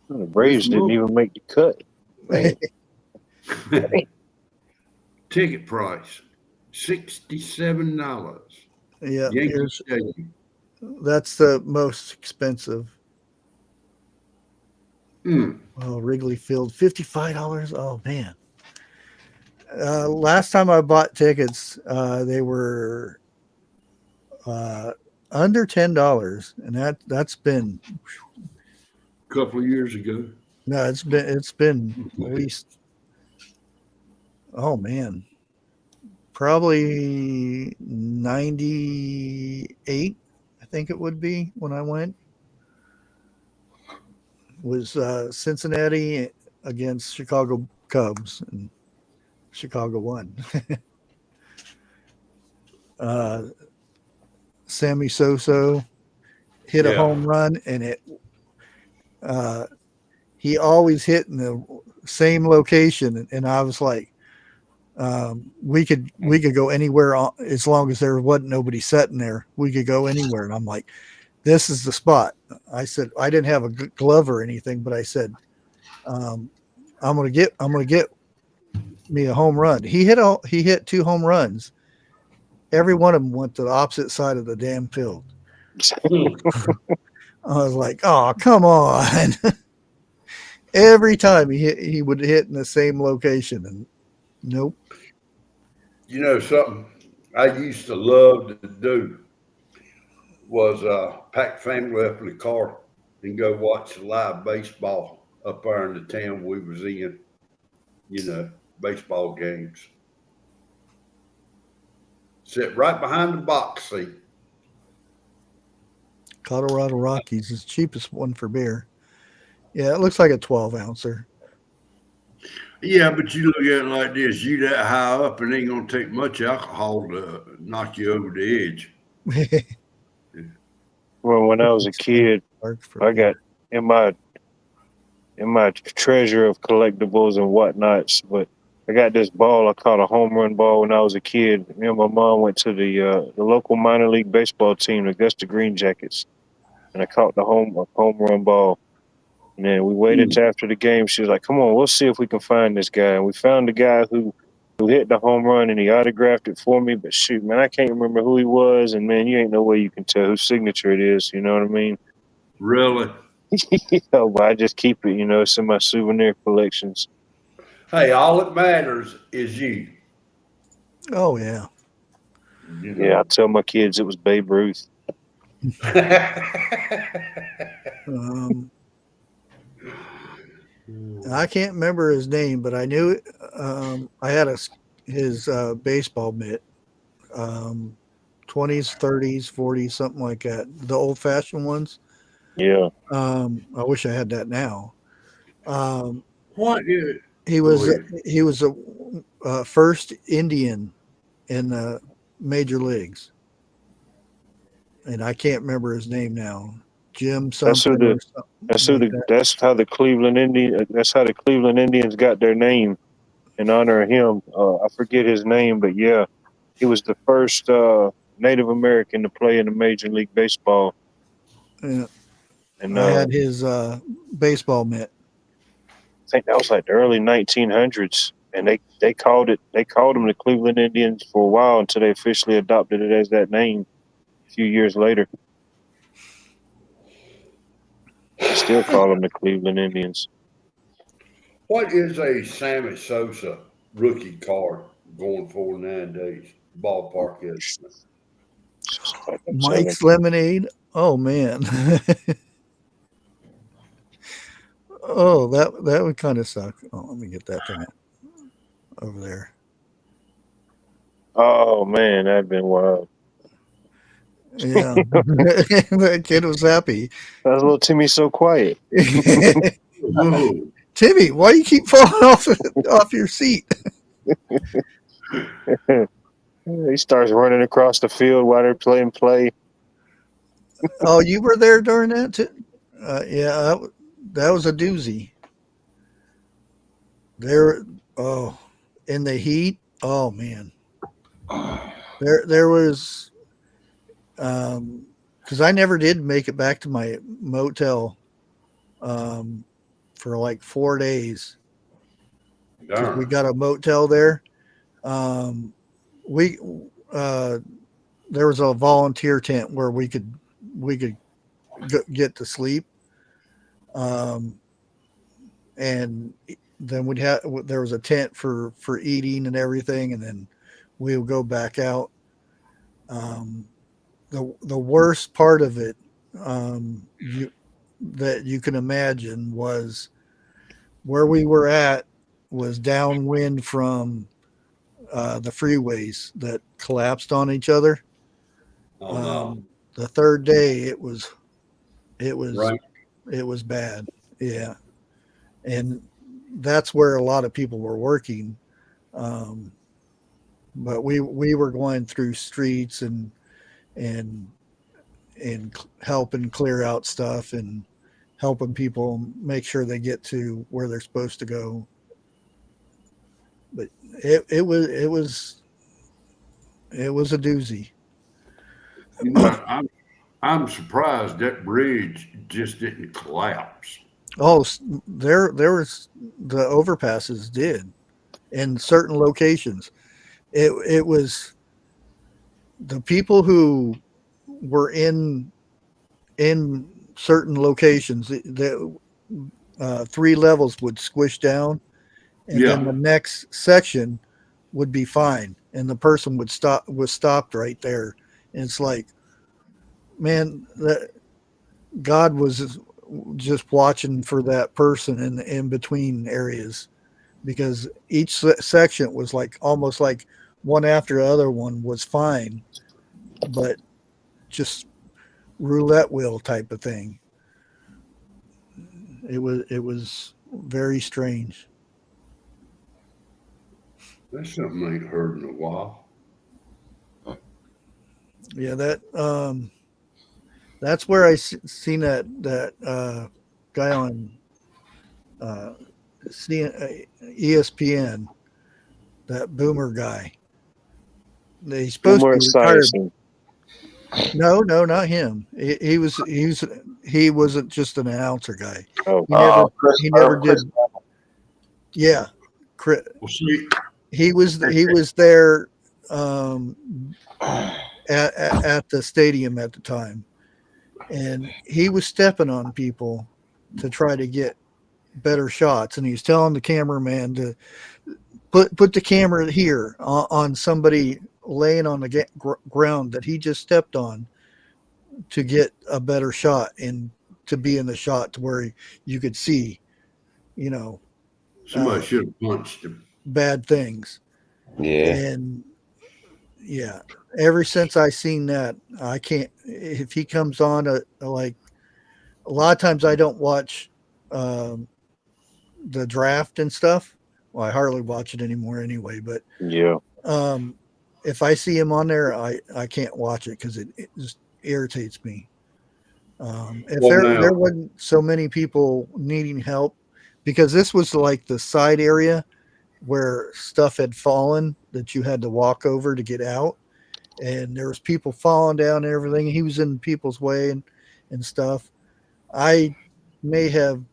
[SPEAKER 5] The Braves didn't even make the cut. Man.
[SPEAKER 4] Ticket price $67.
[SPEAKER 3] yeah.
[SPEAKER 4] Yankee Stadium.
[SPEAKER 3] That's the most expensive.
[SPEAKER 4] Mm.
[SPEAKER 3] Oh, Wrigley Field, $55. Oh man. Last time I bought tickets, they were under $10, and that's been
[SPEAKER 4] A couple of years ago.
[SPEAKER 3] no, it's been at least, oh man, probably 98. I think it would be when I went. Was Cincinnati against Chicago Cubs, and Chicago won. Sammy Sosa hit a home run, and he always hit in the same location, and I was like, we could go anywhere as long as there wasn't nobody sitting there. We could go anywhere, and I'm like, this is the spot. I said I didn't have a glove or anything, but I said, I'm gonna get me a home run. He hit 2 home runs. Every one of them went to the opposite side of the damn field. I was like, oh, come on. Every time he would hit in the same location, and nope.
[SPEAKER 4] You know something I used to love to do was pack family up in the car and go watch live baseball up there in the town we was in. baseball games. Sit right behind the box seat.
[SPEAKER 3] Colorado Rockies is the cheapest one for beer. Yeah, it looks like a 12-ouncer.
[SPEAKER 4] Yeah, but you look at it like this: you that high up, and ain't gonna take much alcohol to knock you over the edge.
[SPEAKER 5] Well, when I was a kid, I got in my treasure of collectibles and whatnots, but I got this ball I caught a home run ball when I was a kid. Me and my mom went to the local minor league baseball team, the Augusta Green Jackets, and I caught the home run ball. And then we waited till after the game. She was like, "Come on, we'll see if we can find this guy." And we found the guy who hit the home run, and he autographed it for me. But shoot, man, I can't remember who he was. And man, you ain't no way you can tell whose signature it is. You know what I mean?
[SPEAKER 4] Really?
[SPEAKER 5] But I just keep it. It's in my souvenir collections.
[SPEAKER 4] Hey, all that matters is you.
[SPEAKER 3] Oh yeah.
[SPEAKER 5] Yeah, I tell my kids it was Babe Ruth.
[SPEAKER 3] I can't remember his name, but I knew I had his baseball mitt, 20s, 30s, 40s, something like that. The old-fashioned ones.
[SPEAKER 5] Yeah.
[SPEAKER 3] I wish I had that now.
[SPEAKER 4] What?
[SPEAKER 3] He was a first Indian in the major leagues, and I can't remember his name now. Jim something.
[SPEAKER 5] That's how the Cleveland Indians got their name in honor of him. I forget his name, but yeah, he was the first Native American to play in the Major League Baseball.
[SPEAKER 3] Yeah.
[SPEAKER 5] And
[SPEAKER 3] I had his baseball mitt.
[SPEAKER 5] I think that was like the early 1900s, and they called them the Cleveland Indians for a while until they officially adopted it as that name a few years later. They still call them the Cleveland Indians.
[SPEAKER 4] What is a Sammy Sosa rookie card going for nowadays? Ballpark estimate.
[SPEAKER 3] Mike's Lemonade. Oh man. Oh, that would kind of suck. Oh, let me get that thing over there.
[SPEAKER 5] Oh man, that'd been wild.
[SPEAKER 3] Yeah, that kid was happy.
[SPEAKER 5] That was little Timmy so quiet.
[SPEAKER 3] Timmy, why you keep falling off your seat?
[SPEAKER 5] He starts running across the field while they're playing play.
[SPEAKER 3] Oh, you were there during that too? Yeah, that was a doozy. There, in the heat. Oh man, there was, because I never did make it back to my motel, for like 4 days. We got a motel there. There was a volunteer tent where we could get to sleep. And then there was a tent for eating and everything. And then we would go back out. The worst part of it, that you can imagine, was where we were at was downwind from the freeways that collapsed on each other.
[SPEAKER 4] Oh, no.
[SPEAKER 3] The third day it was
[SPEAKER 4] right.
[SPEAKER 3] It was bad. Yeah. And that's where a lot of people were working. But we were going through streets and helping clear out stuff and helping people make sure they get to where they're supposed to go. But it was a doozy.
[SPEAKER 4] I'm surprised that bridge just didn't collapse.
[SPEAKER 3] Oh, there was, the overpasses did in certain locations. It was the people who were in certain locations. The 3 levels would squish down, and then the next section would be fine, and the person was stopped right there. And it's like, man, that God was just watching for that person in between areas, because each section was like almost like one after the other one was fine, but just roulette wheel type of thing. It was very strange.
[SPEAKER 4] That's something I ain't heard in a while.
[SPEAKER 3] Yeah, that's where I seen that guy on ESPN, that Boomer guy. He's supposed to
[SPEAKER 5] Boomer
[SPEAKER 3] be retired.
[SPEAKER 5] Esiason.
[SPEAKER 3] No, not him. He wasn't just an announcer guy.
[SPEAKER 5] Oh,
[SPEAKER 3] He never did. Yeah,
[SPEAKER 4] Well, see,
[SPEAKER 3] he was there at the stadium at the time, and he was stepping on people to try to get better shots, and he was telling the cameraman to put the camera here on somebody laying on the ground that he just stepped on to get a better shot and to be in the shot to where you could see,
[SPEAKER 4] somebody should have punched him.
[SPEAKER 3] bad things.
[SPEAKER 1] Yeah.
[SPEAKER 3] And yeah, ever since I seen that, I can't, if he comes on like a lot of times I don't watch the draft and stuff. Well, I hardly watch it anymore anyway, but
[SPEAKER 5] yeah.
[SPEAKER 3] If I see him on there, I can't watch it because it just irritates me. If there wasn't so many people needing help, because this was like the side area where stuff had fallen that you had to walk over to get out, and there was people falling down and everything. He was in people's way and stuff. I may have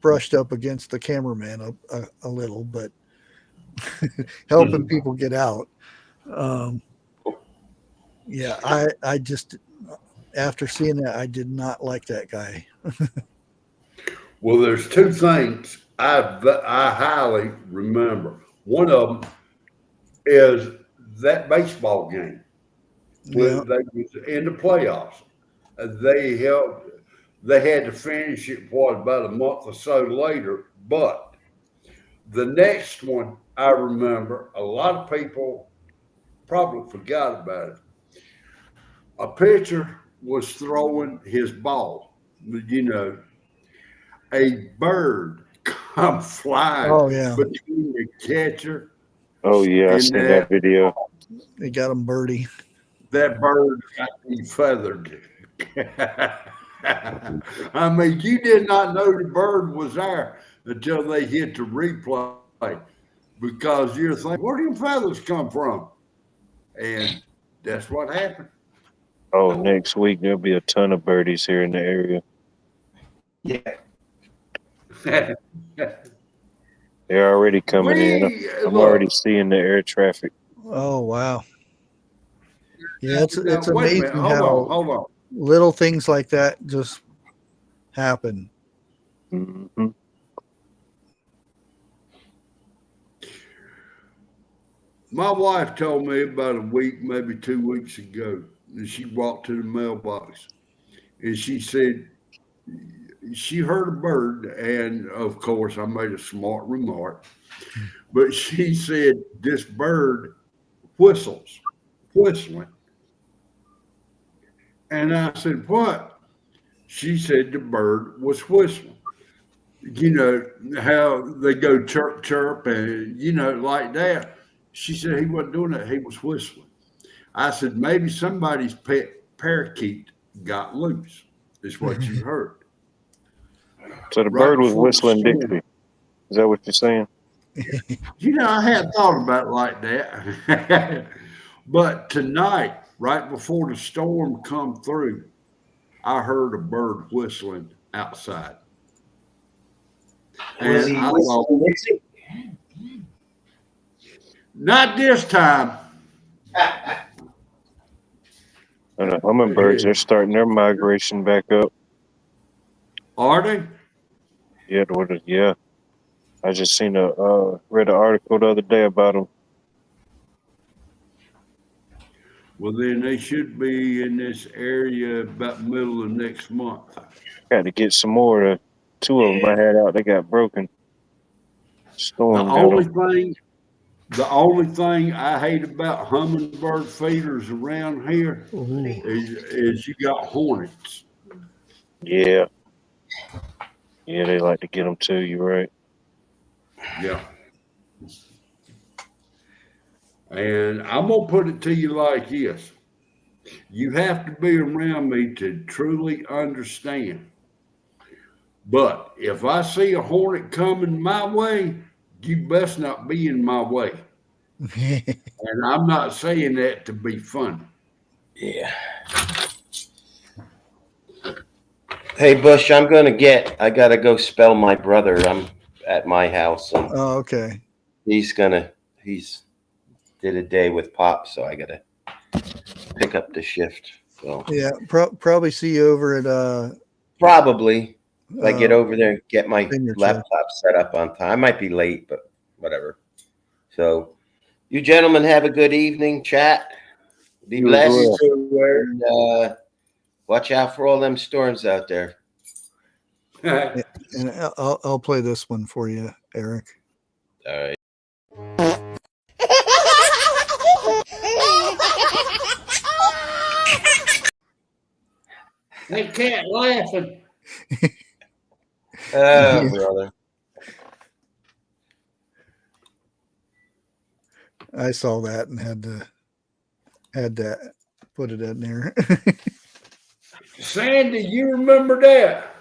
[SPEAKER 3] brushed up against the cameraman a little, but helping people get out. Yeah, I just, after seeing that, I did not like that guy.
[SPEAKER 4] Well, there's two things I highly remember. One of them is that baseball game when they was in the playoffs. They had to finish it about a month or so later. But the next one I remember, a lot of people probably forgot about it. A pitcher was throwing his ball, a bird come flying between the catcher.
[SPEAKER 5] Oh yeah, I seen that video.
[SPEAKER 3] They got him birdie.
[SPEAKER 4] That bird got me feathered. I mean, you did not know the bird was there until they hit the replay, because you're thinking, where do your feathers come from? And that's what happened.
[SPEAKER 5] Oh, next week there'll be a ton of birdies here in the area.
[SPEAKER 6] Yeah.
[SPEAKER 5] They're already coming in. I'm already seeing the air traffic.
[SPEAKER 3] Oh wow! Yeah, it's
[SPEAKER 4] Now,
[SPEAKER 3] amazing how
[SPEAKER 4] hold on.
[SPEAKER 3] little things like that just happen.
[SPEAKER 5] Mm-hmm.
[SPEAKER 4] My wife told me about a week, maybe 2 weeks ago, and she walked to the mailbox, and she said she heard a bird, and of course I made a smart remark, but she said this bird whistling. And I said, what? She said the bird was whistling. You know how they go chirp, chirp, and like that. She said he wasn't doing that. He was whistling. I said, maybe somebody's pet parakeet got loose, is what you heard.
[SPEAKER 5] So the bird was whistling Dixie. Is that what you're saying?
[SPEAKER 4] I hadn't thought about it like that. But tonight, right before the storm come through, I heard a bird whistling outside.
[SPEAKER 6] Was he whistling Dixie?
[SPEAKER 4] Not this time.
[SPEAKER 5] And the hummingbirds are starting their migration back up.
[SPEAKER 4] Are they?
[SPEAKER 5] Yeah. I just read an article the other day about them.
[SPEAKER 4] Well, then they should be in this area about the middle of next month.
[SPEAKER 5] Got to get some more. Two of them I had out, they got broken. Storm got 'em.
[SPEAKER 4] The only thing I hate about hummingbird feeders around here
[SPEAKER 3] Ooh.
[SPEAKER 4] is you got hornets.
[SPEAKER 5] Yeah. Yeah, they like to get them too. You're right.
[SPEAKER 4] Yeah. And I'm gonna put it to you like this. You have to be around me to truly understand. But if I see a hornet coming my way, you best not be in my way. And I'm not saying that to be funny.
[SPEAKER 6] Yeah. Hey, Bush, I gotta go spell my brother. I'm at my house, and
[SPEAKER 3] Oh, okay.
[SPEAKER 6] he's did a day with Pop, so I gotta pick up the shift. So
[SPEAKER 3] Yeah, probably see you over at
[SPEAKER 6] probably if I get over there and get my
[SPEAKER 3] Vineyard
[SPEAKER 6] laptop set up on time. I might be late, but whatever. So you gentlemen have a good evening. Chat. Be
[SPEAKER 5] You as
[SPEAKER 6] blessed.
[SPEAKER 5] well.
[SPEAKER 6] And, watch out for all them storms out there.
[SPEAKER 3] and I'll play this one for you, Eric.
[SPEAKER 6] All right.
[SPEAKER 4] That cat laughing.
[SPEAKER 6] Oh, brother.
[SPEAKER 3] I saw that and had to put it in there.
[SPEAKER 4] Sandy, you remember that?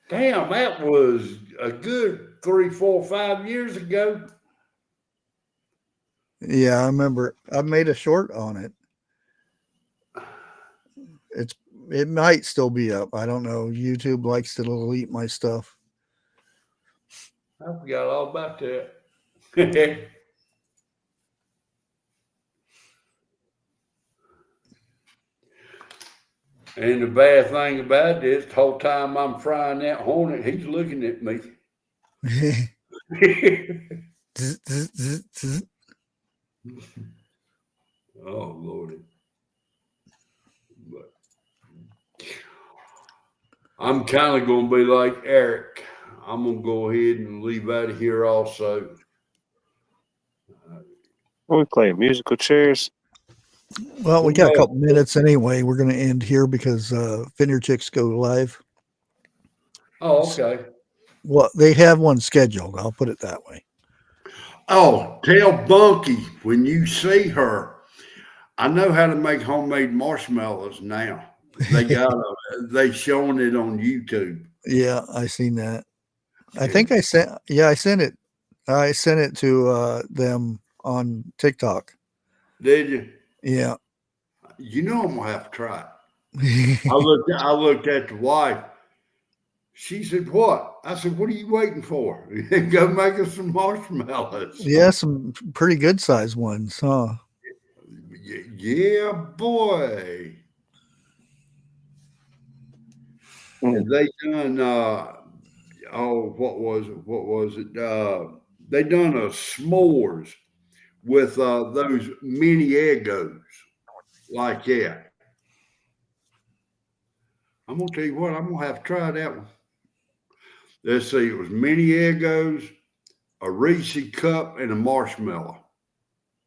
[SPEAKER 4] Damn, that was a good 3, 4, 5 years ago.
[SPEAKER 3] Yeah, I remember. I made a short on it. It might still be up. I don't know. YouTube likes to delete my stuff.
[SPEAKER 4] I forgot all about that. And the bad thing about this, the whole time I'm frying that hornet, he's looking at me. Oh, Lordy. But I'm kind of going to be like Eric. I'm going to go ahead and leave out of here also.
[SPEAKER 5] We play musical chairs.
[SPEAKER 3] Well, we got a couple minutes anyway. We're going to end here because Vineyard Chicks go live.
[SPEAKER 4] Oh, okay.
[SPEAKER 3] Well, they have one scheduled. I'll put it that way.
[SPEAKER 4] Oh, tell Bunky when you see her, I know how to make homemade marshmallows now. They showing it on YouTube.
[SPEAKER 3] Yeah, I seen that. I think I sent it. I sent it to them on TikTok.
[SPEAKER 4] Did you?
[SPEAKER 3] Yeah.
[SPEAKER 4] You know I'm gonna have to try it. I looked at the wife. She said, "What?" I said, "What are you waiting for? Go make us some marshmallows."
[SPEAKER 3] Yeah, some pretty good sized ones, huh?
[SPEAKER 4] Yeah, boy. And they done what was it? They done a s'mores with those mini Eggos like that. I'm gonna tell you what, I'm gonna have to try that one. Let's see, it was mini Eggos, a Reese cup, and a marshmallow.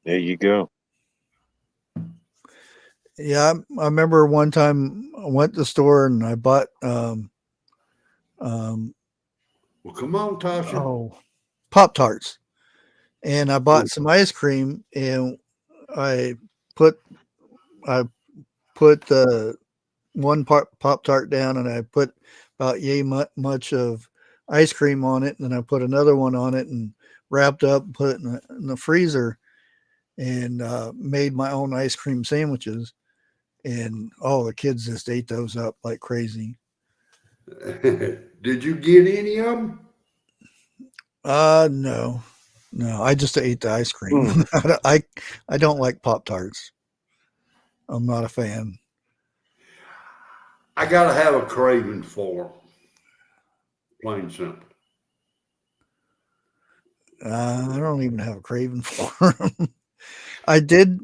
[SPEAKER 5] There you go.
[SPEAKER 3] Yeah, I remember one time I went to the store and I bought
[SPEAKER 4] Well, come on, Tasha.
[SPEAKER 3] Pop-Tarts. And I bought some ice cream and I put the one Pop-Tart down and I put about yay much of ice cream on it, and then I put another one on it and wrapped up, put it in the freezer, and made my own ice cream sandwiches. And the kids just ate those up like crazy.
[SPEAKER 4] Did you get any of them?
[SPEAKER 3] No, I just ate the ice cream. I don't like Pop-Tarts. I'm not a fan.
[SPEAKER 4] I gotta have a craving for them. Plain simple.
[SPEAKER 3] I don't even have a craving for them. I did.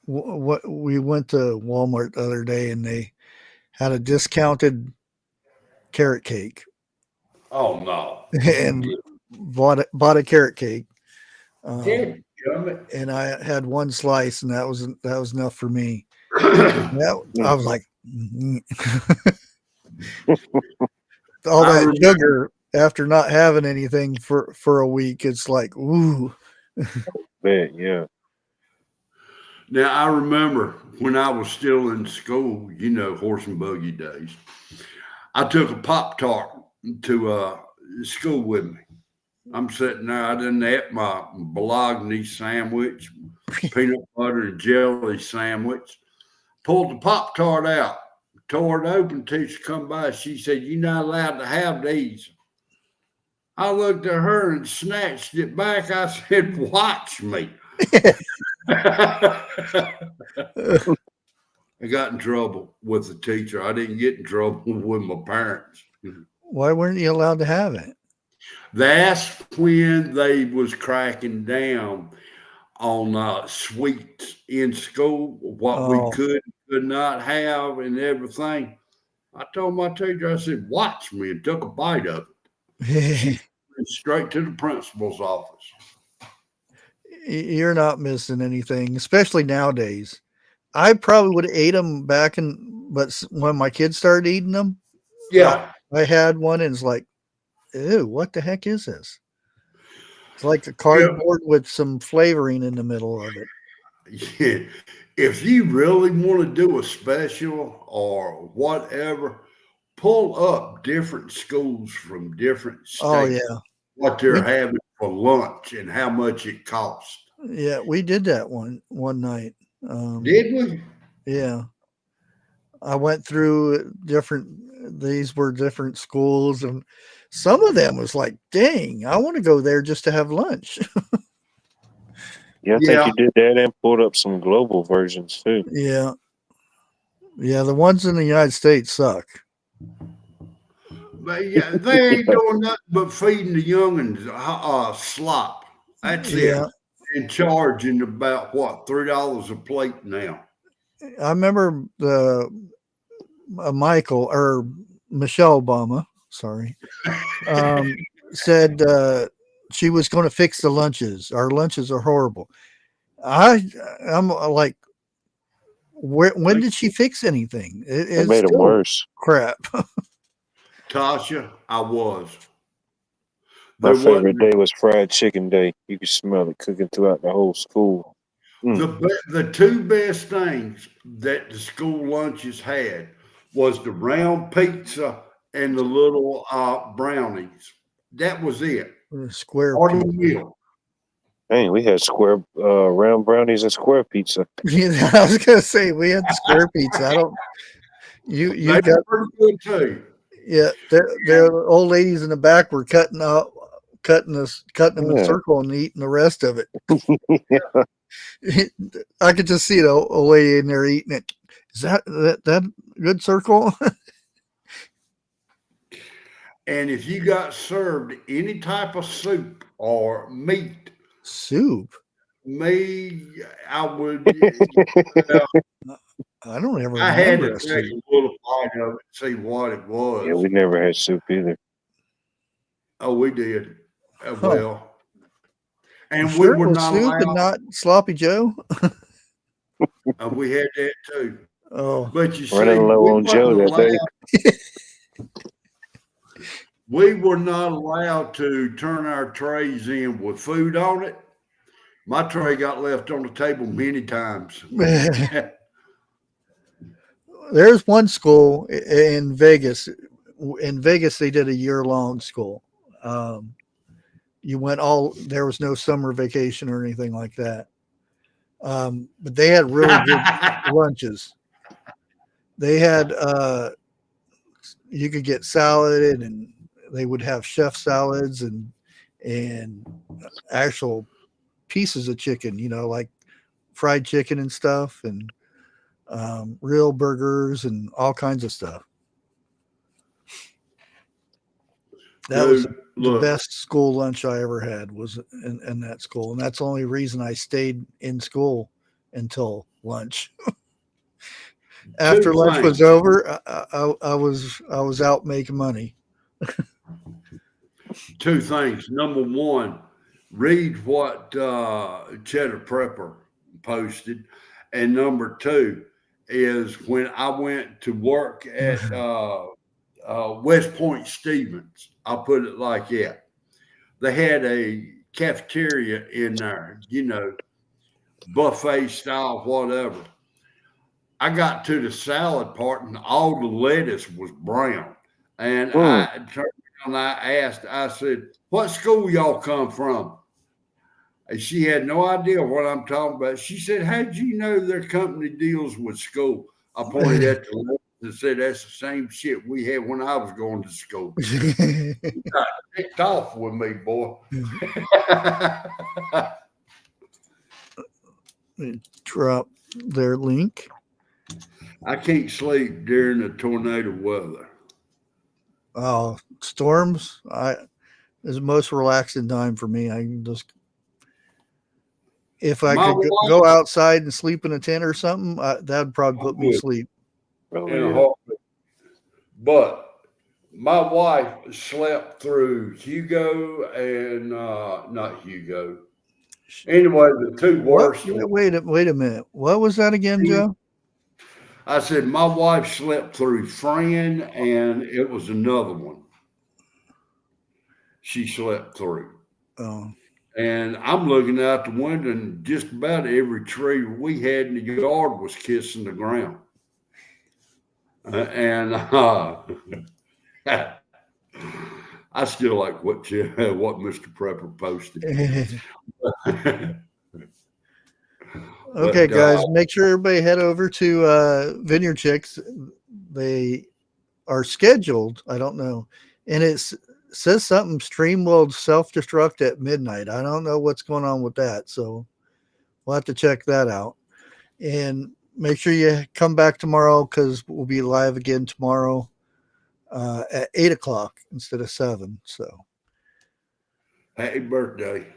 [SPEAKER 3] What we went to Walmart the other day and they had a discounted carrot cake.
[SPEAKER 4] Oh no.
[SPEAKER 3] and bought a carrot cake.
[SPEAKER 4] Dadgummit.
[SPEAKER 3] And I had one slice, and that was enough for me. I was like, all
[SPEAKER 4] I
[SPEAKER 3] that
[SPEAKER 4] remember-
[SPEAKER 3] sugar after not having anything for a week. It's like, ooh.
[SPEAKER 5] Man, yeah.
[SPEAKER 4] Now I remember when I was still in school, you know, horse and buggy days. I took a Pop-Tart to school with me. I'm sitting there. I done ate my bologna sandwich, peanut butter and jelly sandwich. Pulled the Pop-Tart out, tore it open. Teacher come by. She said, "You're not allowed to have these." I looked at her and snatched it back. I said, "Watch me." I got in trouble with the teacher. I didn't get in trouble with my parents.
[SPEAKER 3] Why weren't you allowed to have it?
[SPEAKER 4] That's when they was cracking down on sweets in school, what we could not have and everything. I told my teacher, I said, "Watch me," and took a bite of it. She went straight to the principal's office.
[SPEAKER 3] You're not missing anything, especially nowadays. I probably would have ate them but when my kids started eating them,
[SPEAKER 4] Yeah.
[SPEAKER 3] I had one and it's like, ew, what the heck is this? It's like a cardboard with some flavoring in the middle of it.
[SPEAKER 4] Yeah. If you really want to do a special or whatever, pull up different schools from different states.
[SPEAKER 3] Oh yeah,
[SPEAKER 4] what they're having for lunch and how much it costs.
[SPEAKER 3] Yeah, we did that one night.
[SPEAKER 4] Did we?
[SPEAKER 3] Yeah. I went through these were different schools, and some of them was like, dang, I want to go there just to have lunch.
[SPEAKER 5] Yeah, I think you did that and pulled up some global versions too.
[SPEAKER 3] Yeah. Yeah, the ones in the United States suck.
[SPEAKER 4] But yeah, they ain't doing nothing but feeding the youngins slop. That's it. And charging about what, $3 a plate now.
[SPEAKER 3] I remember Michelle Obama, sorry, said she was going to fix the lunches. Our lunches are horrible. I'm like, when did she fix anything?
[SPEAKER 5] It made them worse.
[SPEAKER 3] Crap.
[SPEAKER 4] Tasha, I was.
[SPEAKER 5] My favorite day was fried chicken day. You could smell it cooking throughout the whole school.
[SPEAKER 4] The two best things that the school lunches had was the round pizza and the little brownies. That was it.
[SPEAKER 3] Square
[SPEAKER 4] pizza.
[SPEAKER 5] Dang, we had square round brownies and square pizza.
[SPEAKER 3] Yeah, I was gonna say we had square pizza. You
[SPEAKER 4] they
[SPEAKER 3] got
[SPEAKER 4] pretty good too.
[SPEAKER 3] Yeah, the old ladies in the back were cutting them in a circle and eating the rest of it. I could just see the old lady in there eating it. Is that good circle?
[SPEAKER 4] And if you got served any type of soup or meat, I would.
[SPEAKER 3] I don't ever.
[SPEAKER 4] I had to take a little bite of it, see what it was.
[SPEAKER 5] Yeah, we never had soup either.
[SPEAKER 4] Oh, we did. Well, and
[SPEAKER 3] sure
[SPEAKER 4] we were not
[SPEAKER 3] soup
[SPEAKER 4] allowed.
[SPEAKER 3] And not sloppy Joe.
[SPEAKER 4] We had that too.
[SPEAKER 3] Oh,
[SPEAKER 4] but you see,
[SPEAKER 5] running low on Joe that day.
[SPEAKER 4] We were not allowed to turn our trays in with food on it. My tray got left on the table many times.
[SPEAKER 3] There's one school in Vegas. In Vegas, they did a year-long school. There was no summer vacation or anything like that. But they had really good lunches. They had, you could get salad, and they would have chef salads and actual pieces of chicken, like fried chicken and stuff, and real burgers and all kinds of stuff. That was the best school lunch I ever had was in that school. And that's the only reason I stayed in school until lunch. After lunch was over, I was out making money.
[SPEAKER 4] two things. Number one, read what Cheddar Prepper posted. And number two is when I went to work at West Point Stevens, I'll put it like that. They had a cafeteria in there, you know, buffet style, whatever. I got to the salad part and all the lettuce was brown. And I turned around and I asked, I said, what school y'all come from? And she had no idea what I'm talking about. She said, how'd you know their company deals with school? I pointed at the lettuce and said, that's the same shit we had when I was going to school. You got ticked off with me, boy.
[SPEAKER 3] Drop their link.
[SPEAKER 4] I can't sleep during the tornado weather.
[SPEAKER 3] Oh, storms! Is the most relaxing time for me. I can just, if I could go outside and sleep in a tent or something, that would probably put me to sleep.
[SPEAKER 4] But my wife slept through Hugo and not Hugo. Anyway, the two worst.
[SPEAKER 3] Wait a minute. What was that again, Joe?
[SPEAKER 4] I said my wife slept through Fran, and it was another one she slept through.
[SPEAKER 3] Oh.
[SPEAKER 4] And I'm looking out the window, and just about every tree we had in the yard was kissing the ground. I still like what Mr. Prepper posted.
[SPEAKER 3] Okay, guys, make sure everybody head over to Vineyard Chicks. They are scheduled. I don't know. And it says something stream will self-destruct at midnight. I don't know what's going on with that. So we'll have to check that out. And make sure you come back tomorrow because we'll be live again tomorrow at 8 o'clock instead of 7. So
[SPEAKER 4] happy birthday.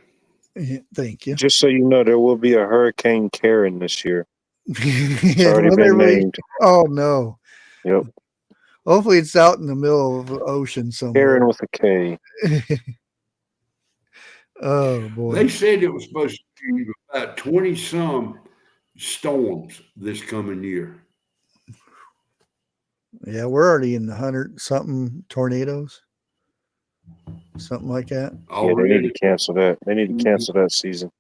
[SPEAKER 3] Thank you.
[SPEAKER 5] Just so you know, there will be a Hurricane Karen this year. It's already been named.
[SPEAKER 3] Oh, no.
[SPEAKER 5] Yep.
[SPEAKER 3] Hopefully it's out in the middle of the ocean somewhere.
[SPEAKER 5] Karen with a K.
[SPEAKER 3] Oh, boy.
[SPEAKER 4] They said it was supposed to be about 20-some storms this coming year.
[SPEAKER 3] Yeah, we're already in the 100-something tornadoes. Something like that.
[SPEAKER 5] Yeah, they need to cancel that. They need to cancel that season.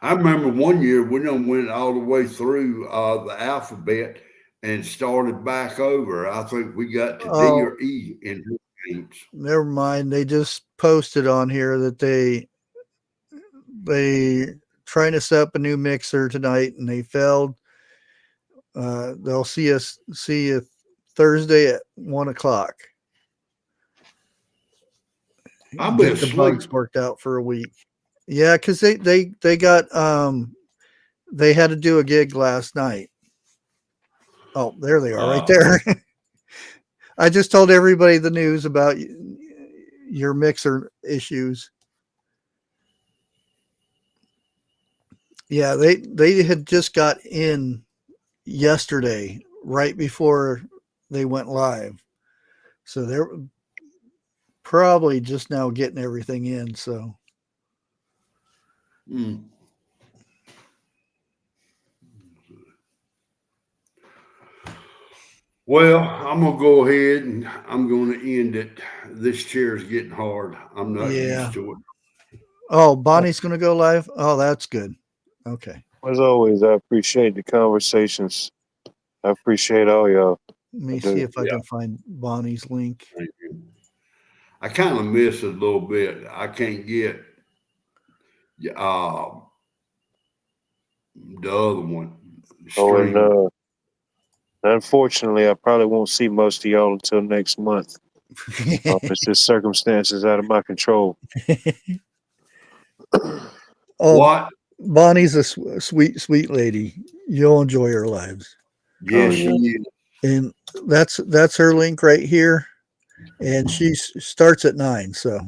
[SPEAKER 4] I remember one year we done went all the way through the alphabet and started back over. I think we got to D or E in games.
[SPEAKER 3] Never mind. They just posted on here that they trying to set up a new mixer tonight and they failed. They'll see you Thursday at 1 o'clock.
[SPEAKER 4] I'll be asleep.
[SPEAKER 3] The bugs worked out for a week. Yeah, because they got they had to do a gig last night. Oh, there they are, right there. I just told everybody the news about your mixer issues. Yeah, they had just got in yesterday, right before they went live. So they're probably just now getting everything in. So.
[SPEAKER 4] Well, I'm going to go ahead and I'm going to end it. This chair is getting hard. I'm not used to it.
[SPEAKER 3] Oh, Bonnie's going to go live? Oh, that's good. Okay.
[SPEAKER 5] As always, I appreciate the conversations. I appreciate all y'all.
[SPEAKER 3] Let me see if I can find Bonnie's link.
[SPEAKER 4] Thank you. I kind of miss it a little bit. I can't get the other one.
[SPEAKER 5] Oh, and unfortunately, I probably won't see most of y'all until next month. It's just circumstances out of my control.
[SPEAKER 4] What?
[SPEAKER 3] Bonnie's a sweet, sweet lady. You'll enjoy her lives.
[SPEAKER 4] Yes, she is.
[SPEAKER 3] And that's her link right here. And she starts at 9, so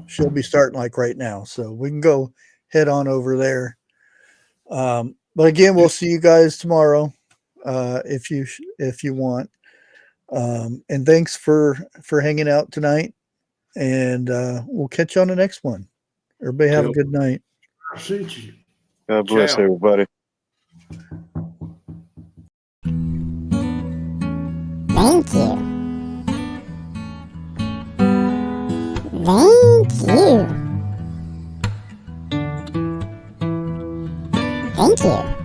[SPEAKER 3] she'll be starting like right now. So we can go head on over there. But again, we'll see you guys tomorrow if you want. And thanks for hanging out tonight. And we'll catch you on the next one. Everybody have a good night.
[SPEAKER 4] I sent you.
[SPEAKER 5] God bless
[SPEAKER 4] Ciao.
[SPEAKER 5] everybody.
[SPEAKER 2] Thank you. Thank you. Thank you.